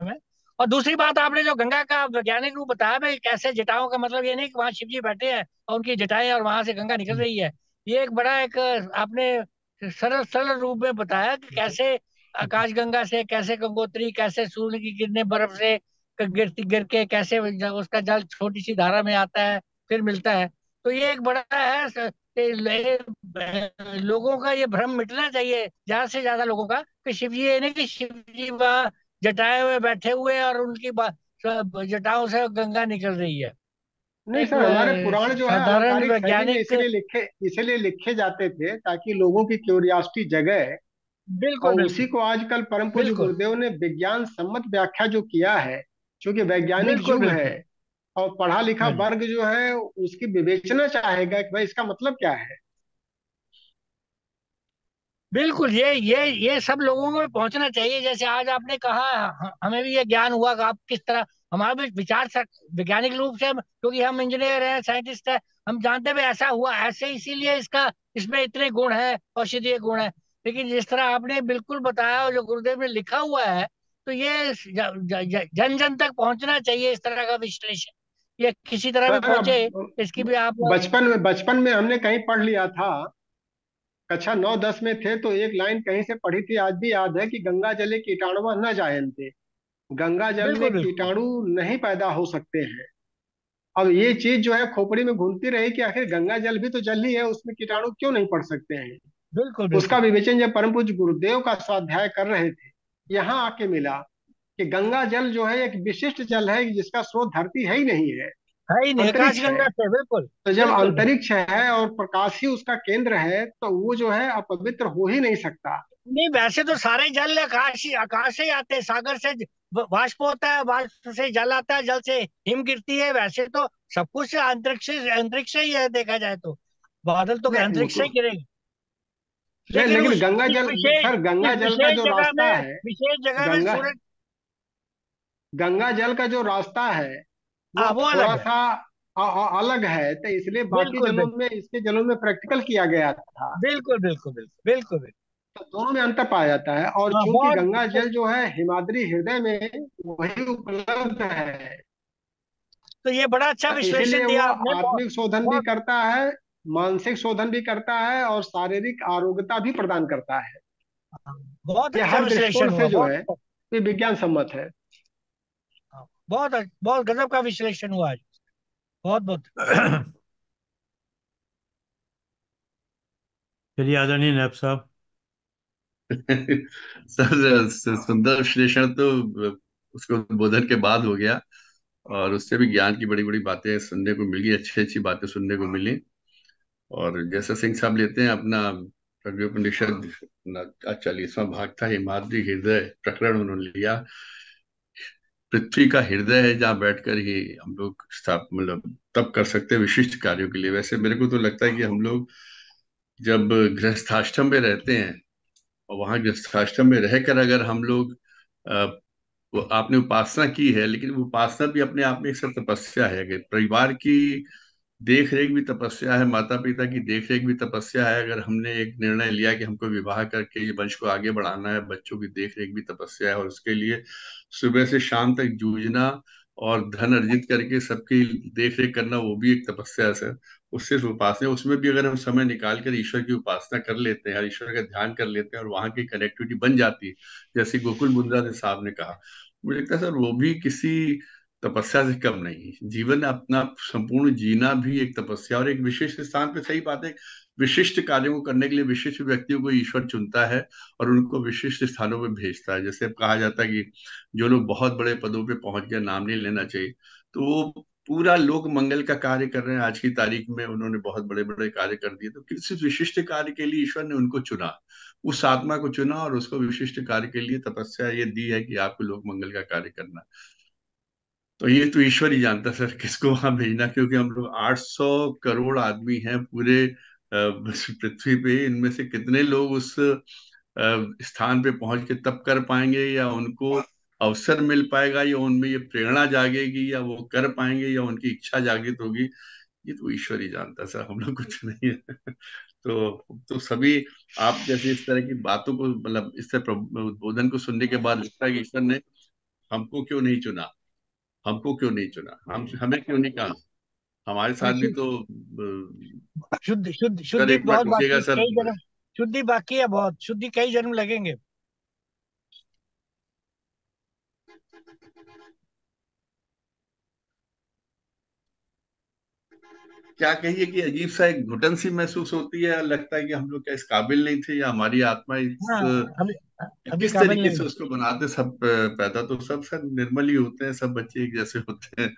में। और दूसरी बात, आपने जो गंगा का वैज्ञानिक रूप बताया भाई, कैसे जटाओं का मतलब ये नहीं कि वहां शिव जी बैठे हैं और उनकी जटाएं और वहां से गंगा निकल रही है। ये एक बड़ा एक आपने सरल सरल रूप में बताया कि कैसे आकाशगंगा से, कैसे गंगोत्री, कैसे सूर्य की किरणें बर्फ से गिर के कैसे उसका जल छोटी सी धारा में आता है, फिर मिलता है। तो ये एक बड़ा है लोगों का ये भ्रम मिटना चाहिए, ज्यादा से ज्यादा लोगों का, कि शिव जी ये नहीं कि शिव जी जटाए हुए बैठे हुए और उनकी जटाओं से गंगा निकल रही है। नहीं एक सर, हमारे पुराण जो है साधारण अलंकारिक शैली में वैज्ञानिक। इसलिए लिखे जाते थे ताकि लोगों की क्यूरियोसिटी जगे। बिल्कुल और उसी बिल्कुल को आजकल परम पूज्य बिल्कुल गुरुदेव ने विज्ञान सम्मत व्याख्या जो किया है, क्योंकि वैज्ञानिक बिल्कुल युग है, बिल्कुल। और पढ़ा लिखा हाँ जी। वर्ग जो है उसकी विवेचना चाहेगा कि भाई इसका मतलब क्या है। बिल्कुल, ये सब लोगों में पहुंचना चाहिए। जैसे आज आपने कहा, हमें भी ये ज्ञान हुआ कि आप किस तरह, हमारा भी विचार वैज्ञानिक रूप से क्योंकि हम इंजीनियर हैं, साइंटिस्ट हैं, हम जानते हैं भी ऐसा हुआ ऐसे, इसीलिए इसका इसमें इतने गुण है, औषधीय गुण है। लेकिन जिस तरह आपने बिल्कुल बताया और जो गुरुदेव ने लिखा हुआ है, तो ये जन जन तक पहुंचना चाहिए इस तरह का विश्लेषण, ये किसी तरह भी सर पहुंचे। अब इसकी भी आप। बचपन में हमने कहीं पढ़ लिया था कक्षा 9-10 में थे तो एक लाइन कहीं से पढ़ी थी, आज भी याद है, कि गंगा जले कीटाणु न जायन्ते। गंगा जल में बिल्कुल बिल्कुल कीटाणु नहीं पैदा हो सकते हैं। अब ये चीज जो है खोपड़ी में घूमती रही कि आखिर गंगा जल भी तो जल ही है, उसमें कीटाणु क्यों नहीं पड़ सकते हैं। बिल्कुल उसका बिल्कुल। विवेचन जब परम पूज्य गुरुदेव का स्वाध्याय कर रहे थे, यहाँ आके मिला कि गंगा जल जो है एक विशिष्ट जल है जिसका स्रोत धरती है ही नहीं है, है ही नहीं, अंतरिक्ष है। आकाशगंगा से, बिल्कुल तो जब बिल्कुल बिल्कुल। अंतरिक्ष है और प्रकाश ही उसका केंद्र है तो वो जो है अपवित्र हो ही नहीं सकता। नहीं, वैसे तो सारे जल आकाश से ही आते हैं, सागर से वाष्प होता है, वाष्प से जल आता है, जल से हिम गिरती है, वैसे तो सब कुछ अंतरिक्ष से ही है, देखा जाए तो बादल तो नहीं वो अंतरिक्ष से तो ही गिरेंगे। नहीं, लेकिन लेकिन उस गंगा किस जल, विशेष सर गंगा किस जल का विशेष जो जगह रास्ता में, है, विशेष जगह में गंगा सूरज। गंगा जल का जो रास्ता है वो हाँ, वो अलग थोड़ा है। सा अलग है, तो इसलिए बाकी बिल्कुल जलों बिल्कुल में, इसके जलों में प्रैक्टिकल किया गया था। बिल्कुल बिल्कुल बिल्कुल बिल्कुल बिल्कुल। तो दोनों में अंतर पाया जाता है, और हाँ, चूंकि बहुत। गंगा जल जो है हिमाद्री हृदय में वही उपलब्ध है, तो ये बड़ा अच्छा तो विश्लेषण इसीलिए दिया वो आपने, बहुत आत्मिक शोधन भी बहुत। करता है, मानसिक शोधन भी करता है, और शारीरिक आरोग्यता भी प्रदान करता है। बहुत ये अच्छा हर विश्लेषण दृष्टिकोण हुआ, से जो बहुत। है ये विज्ञान सम्मत है। बहुत बहुत गजब का विश्लेषण हुआ आज। बहुत बहुत। चलिए आदरणीय नैब साहब। सर सुंदर विश्लेषण तो उसको उद्बोधन के बाद हो गया, और उससे भी ज्ञान की बड़ी बड़ी बातें सुनने को मिली, अच्छी अच्छी बातें सुनने को मिली। और जैसा सिंह साहब लेते हैं अपना प्रज्ञोपनिषद 40वां भाग था, हिमाद्री हृदय प्रकरण उन्होंने लिया। पृथ्वी का हृदय है जहाँ बैठकर ही हम लोग स्थाप मतलब तब कर सकते हैं विशिष्ट कार्यों के लिए। वैसे मेरे को तो लगता है कि हम लोग जब गृहस्थाश्रम में रहते हैं, और वहां गृहस्थाश्रम में रहकर अगर हम लोग अ, वो आपने उपासना की है, लेकिन वो उपासना भी अपने आप में एक सब तपस्या है। अगर परिवार की देख रेख भी तपस्या है, माता पिता की देख रेख भी तपस्या है। अगर हमने एक निर्णय लिया कि हमको विवाह करके ये वंश को आगे बढ़ाना है, बच्चों की देख रेख भी तपस्या है, और उसके लिए सुबह से शाम तक जूझना और धन अर्जित करके सबकी देख रेख करना, वो भी एक तपस्या है सर। उस सिर्फ उपासना, उसमें भी अगर हम समय निकाल कर ईश्वर की उपासना कर लेते हैं और ईश्वर का ध्यान कर लेते हैं और वहां की कनेक्टिविटी बन जाती है, जैसे गोकुल मुंद्रा से साहब ने कहा, मुझे लगता है सर वो भी किसी तपस्या से कम नहीं। जीवन अपना संपूर्ण जीना भी एक तपस्या, और एक विशिष्ट स्थान पे, सही बात है, विशिष्ट कार्यों को करने के लिए विशिष्ट व्यक्तियों को ईश्वर चुनता है और उनको विशिष्ट स्थानों में भेजता है। जैसे अब कहा जाता है कि जो लोग बहुत बड़े पदों पे पहुंच गए, नाम नहीं लेना चाहिए, तो वो पूरा लोक मंगल का कार्य कर रहे हैं। आज की तारीख में उन्होंने बहुत बड़े बड़े कार्य कर दिए, तो किसी विशिष्ट कार्य के लिए ईश्वर ने उनको चुना, उस आत्मा को चुना और उसको विशिष्ट कार्य के लिए तपस्या ये दी है कि आपको लोक मंगल का कार्य करना। तो ये तो ईश्वर ही जानता सर किसको वहां भेजना, क्योंकि हम लोग 800 करोड़ आदमी हैं पूरे पृथ्वी पे। इनमें से कितने लोग उस स्थान पे पहुंच के तब कर पाएंगे, या उनको अवसर मिल पाएगा, या उनमें ये प्रेरणा जागेगी, या वो कर पाएंगे, या उनकी इच्छा जागृत होगी, ये तो ईश्वर ही जानता है सर, हम लोग कुछ नहीं है। तो सभी आप जैसे इस तरह की बातों को, मतलब इस तरह उद्बोधन को सुनने के बाद लगता है कि ईश्वर ने हमको क्यों नहीं चुना, हमको क्यों नहीं चुना, हम हमें क्यों नहीं कहा, हमारे साथ भी शुद्ध तो सर शुद्धि एक बार बहुत रुकिएगा बाकी, सर। कई जन्म। शुद्धि बाकी है, बहुत शुद्धि, कई जन्म लगेंगे। क्या कहिए कि अजीब सा एक घुटन सी महसूस होती है, लगता है कि हम लोग क्या इस काबिल नहीं थे, या हमारी आत्मा हाँ, इस अभी अभी किस काबिल तरीके नहीं से है। उसको बनाते। सब पैदा तो सब निर्मल ही होते हैं, सब बच्चे एक जैसे होते हैं।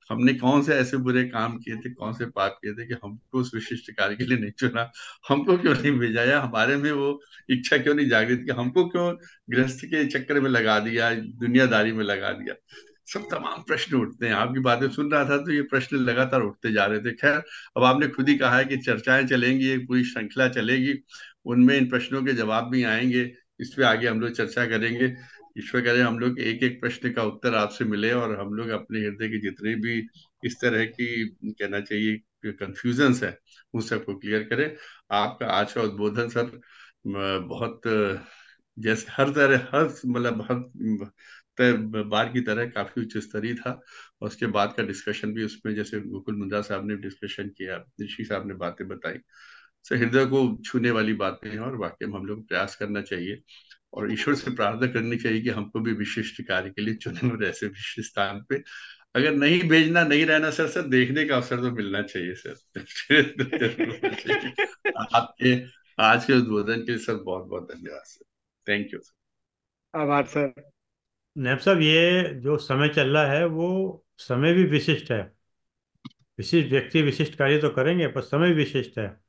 हमने कौन से ऐसे बुरे काम किए थे, कौन से पाप किए थे कि हमको उस विशिष्ट कार्य के लिए नहीं चुना, हमको क्यों नहीं भेजा, या हमारे में वो इच्छा क्यों नहीं जागृत की, हमको क्यों गृहस्थ के चक्कर में लगा दिया, दुनियादारी में लगा दिया। सब तमाम प्रश्न उठते हैं। आपकी बातें सुन रहा था तो ये प्रश्न लगातार उठते जा रहे थे। खैर, अब आपने खुद ही कहा है कि चर्चाएं चलेंगी, एक पूरी श्रृंखला चलेगी, उनमें इन प्रश्नों के जवाब भी आएंगे, इस पे आगे हम लोग चर्चा करेंगे। ईश्वर करे हम लोग एक एक प्रश्न का उत्तर आपसे मिले, और हम लोग अपने हृदय की जितनी भी इस तरह की, कहना चाहिए, कंफ्यूजन्स है, उन सबको क्लियर करें। आपका आज का उद्बोधन सर बहुत जैसे हर तरह, हर मतलब हर बार की तरह काफी उच्च स्तरीय था। और उसके बाद का डिस्कशन भी उसमें, जैसे गोकुल मुंद्रा साहब ने डिस्कशन किया, ऋषि साहब ने बातें बताई, से हृदय को छूने वाली बातें हैं, और वाकई में हम लोग को प्रयास करना चाहिए और ईश्वर से प्रार्थना करनी चाहिए कि हमको भी विशिष्ट कार्य के लिए चुने, और ऐसे विशिष्ट स्थान पे अगर नहीं भेजना, नहीं रहना सर, सर देखने का अवसर तो मिलना चाहिए सर। जरूर होना चाहिए। आपके आज के उद्बोधन के लिए सर बहुत बहुत धन्यवाद सर। Thank you sir. आभार सर। नैब साहब, ये जो समय चल रहा है वो समय भी विशिष्ट है। विशिष्ट व्यक्ति विशिष्ट कार्य तो करेंगे, पर समय भी विशिष्ट है।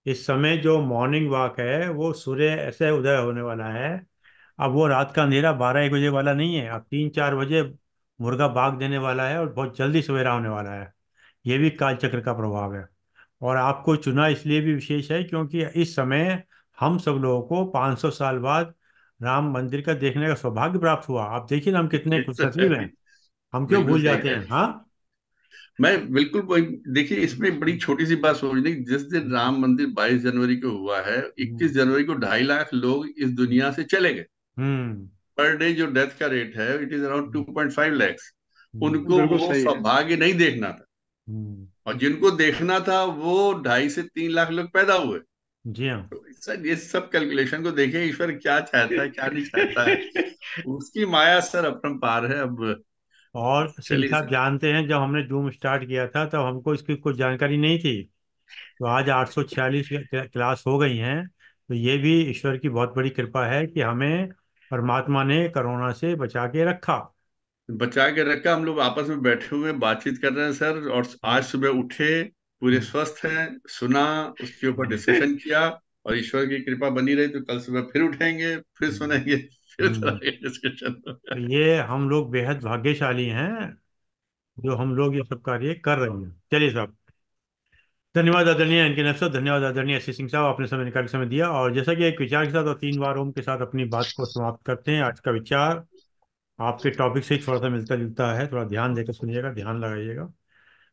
इस समय जो मॉर्निंग वॉक है वो सूर्य ऐसे उदय होने वाला है। अब वो रात का अंधेरा 12-1 बजे वाला नहीं है, अब 3-4 बजे मुर्गा भाग देने वाला है और बहुत जल्दी सवेरा होने वाला है। ये भी काल चक्र का प्रभाव है। और आपको चुना इसलिए भी विशेष है क्योंकि इस समय हम सब लोगों को 500 साल बाद राम मंदिर का देखने का सौभाग्य प्राप्त हुआ। आप देखिए ना, हम कितने खुशनसीब हैं। हम क्यों बिल्कुल भूल सही जाते है। हैं? हाँ। मैं बिल्कुल देखिए, इसमें बड़ी छोटी सी बात सोचनी, जिस दिन राम मंदिर 22 जनवरी को हुआ है, 21 जनवरी को 2.5 लाख लोग इस दुनिया से चले गए। हम्म। पर डे जो डेथ का रेट है, इट इज अराउंड 2.5 lakhs। हम्म। उनको बिल्कुल वो सही है। सौभाग्य नहीं देखना था, हम्म। और जिनको देखना था वो 2.5 से 3 लाख लोग पैदा हुए। जी हाँ। तो सर ये सब कैलकुलेशन को देखें, ईश्वर क्या चाहता है क्या नहीं चाहता है, उसकी माया सर अपरंपार है। अब और सिंह चलिए साहब सर। जानते हैं, जब हमने जूम स्टार्ट किया था तब हमको इसकी कुछ जानकारी नहीं थी। तो आज 846 क्लास हो गई हैं। तो ये भी ईश्वर की बहुत बड़ी कृपा है कि हमें परमात्मा ने कोरोना से बचा के रखा। बचा के रखा, हम लोग आपस में बैठे हुए बातचीत कर रहे हैं सर, और आज हम्म। सुबह उठे पूरे हम्म। स्वस्थ हैं, सुना, उसके ऊपर डिस्कशन किया, और ईश्वर की कृपा बनी रही तो कल सुबह फिर उठेंगे, फिर हम्म। सुनेंगे, फिर हम्म। तरह डिस्कशन होगा। तो ये हम लोग बेहद भाग्यशाली हैं जो हम लोग ये सब कार्य कर रहे हैं। चलिए साहब, धन्यवाद आदरणीय एन के नैब साहब, धन्यवाद आदरणीय एस सी सिंह साहब, आपने समय निकाल के समय दिया। और जैसा कि एक विचार के साथ और 3 बार ओम के साथ अपनी बात को समाप्त करते हैं, आज का विचार आपके टॉपिक से ही थोड़ा सा मिलता जुलता है। थोड़ा ध्यान देकर सुनिएगा, ध्यान लगाइएगा।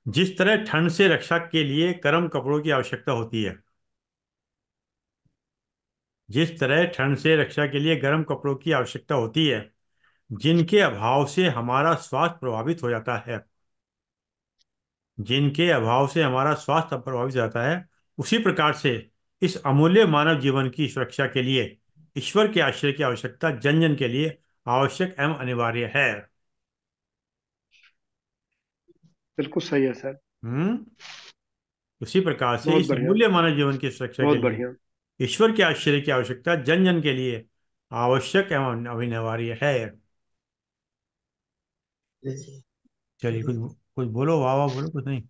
जिस तरह ठंड से रक्षा के लिए गर्म कपड़ों की आवश्यकता होती है, जिस तरह ठंड से रक्षा के लिए गर्म कपड़ों की आवश्यकता होती है, जिनके अभाव से हमारा स्वास्थ्य प्रभावित हो जाता है, जिनके अभाव से हमारा स्वास्थ्य प्रभावित हो जाता है, उसी प्रकार से इस अमूल्य मानव जीवन की सुरक्षा के लिए ईश्वर के आश्रय की आवश्यकता जन जन के लिए आवश्यक एवं अनिवार्य है। बिल्कुल सही है सर। हम्म। उसी प्रकार से बहुत इस बढ़िया। अमूल्य मानव जीवन की सुरक्षा के बहुत लिए बढ़िया। ईश्वर के आश्रय की आवश्यकता जन जन के लिए आवश्यक एवं अनिवार्य है। चलिए, कुछ कुछ बोलो, वाह वाह बोलो, कुछ नहीं।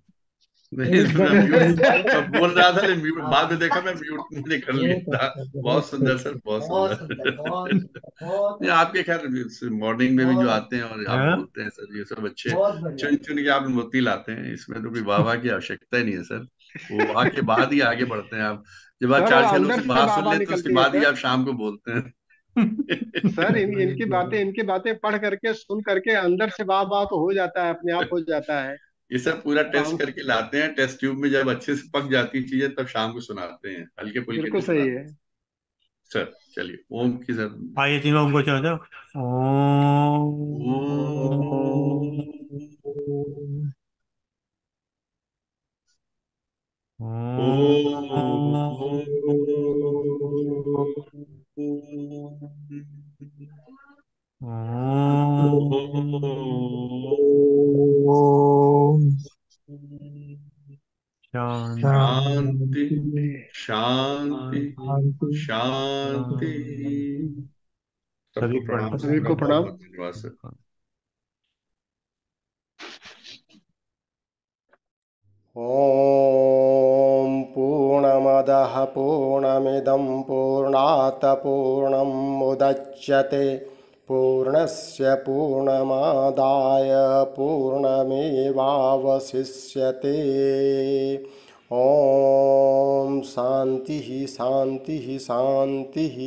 नहीं, मैं म्यूट मैं बोल रहा था, लेकिन म्यूट बाद में देखा, मैं म्यूट मैंने कर लिया था। बहुत सुंदर सर, बहुत सुंदर। नहीं, आपके खैर मॉर्निंग में भी जो आते हैं और आप हाँ? बोलते हैं सर, ये सब अच्छे चुन चुन के आप मोती लाते हैं, इसमें तो कोई वाह वाह की आवश्यकता ही नहीं है सर। वो वाह के बाद ही आगे बढ़ते हैं आप। जब आप सर वो 4-6 लोग अंदर से से बात वाह सुन वाह लेते तो उसके निकलती है बाद ही सर। आप शाम को बोलते हैं। सर इनकी बातें पढ़ करके सुन करके अंदर से वाह वाह तो हो जाता है, अपने आप हो जाता है। ये सब पूरा टेस्ट हम करके लाते हैं, टेस्ट ट्यूब में जब अच्छे से पक जाती है चीजें, तब शाम को सुनाते हैं, हल्के फुल्के बिल्कुल नहीं सही सुनाते। है। सर चलिए, ओम की सर। आइए तीनों हमको चलो जाओ। ओम। ओम। शांति, शांति। शांति, शांति। सभी सबको प्रणाम सर, सभी मेरा को बहुत प्रणाम। बहुत धन्यवाद सर। ॐ पूर्णमदः पूर्णमिदं पूर्णात् पूर्णमुदच्यते पूर्णस्य पूर्णमादाय पूर्णमेवावशिष्यते। ॐ शान्तिः शान्तिः शान्तिः।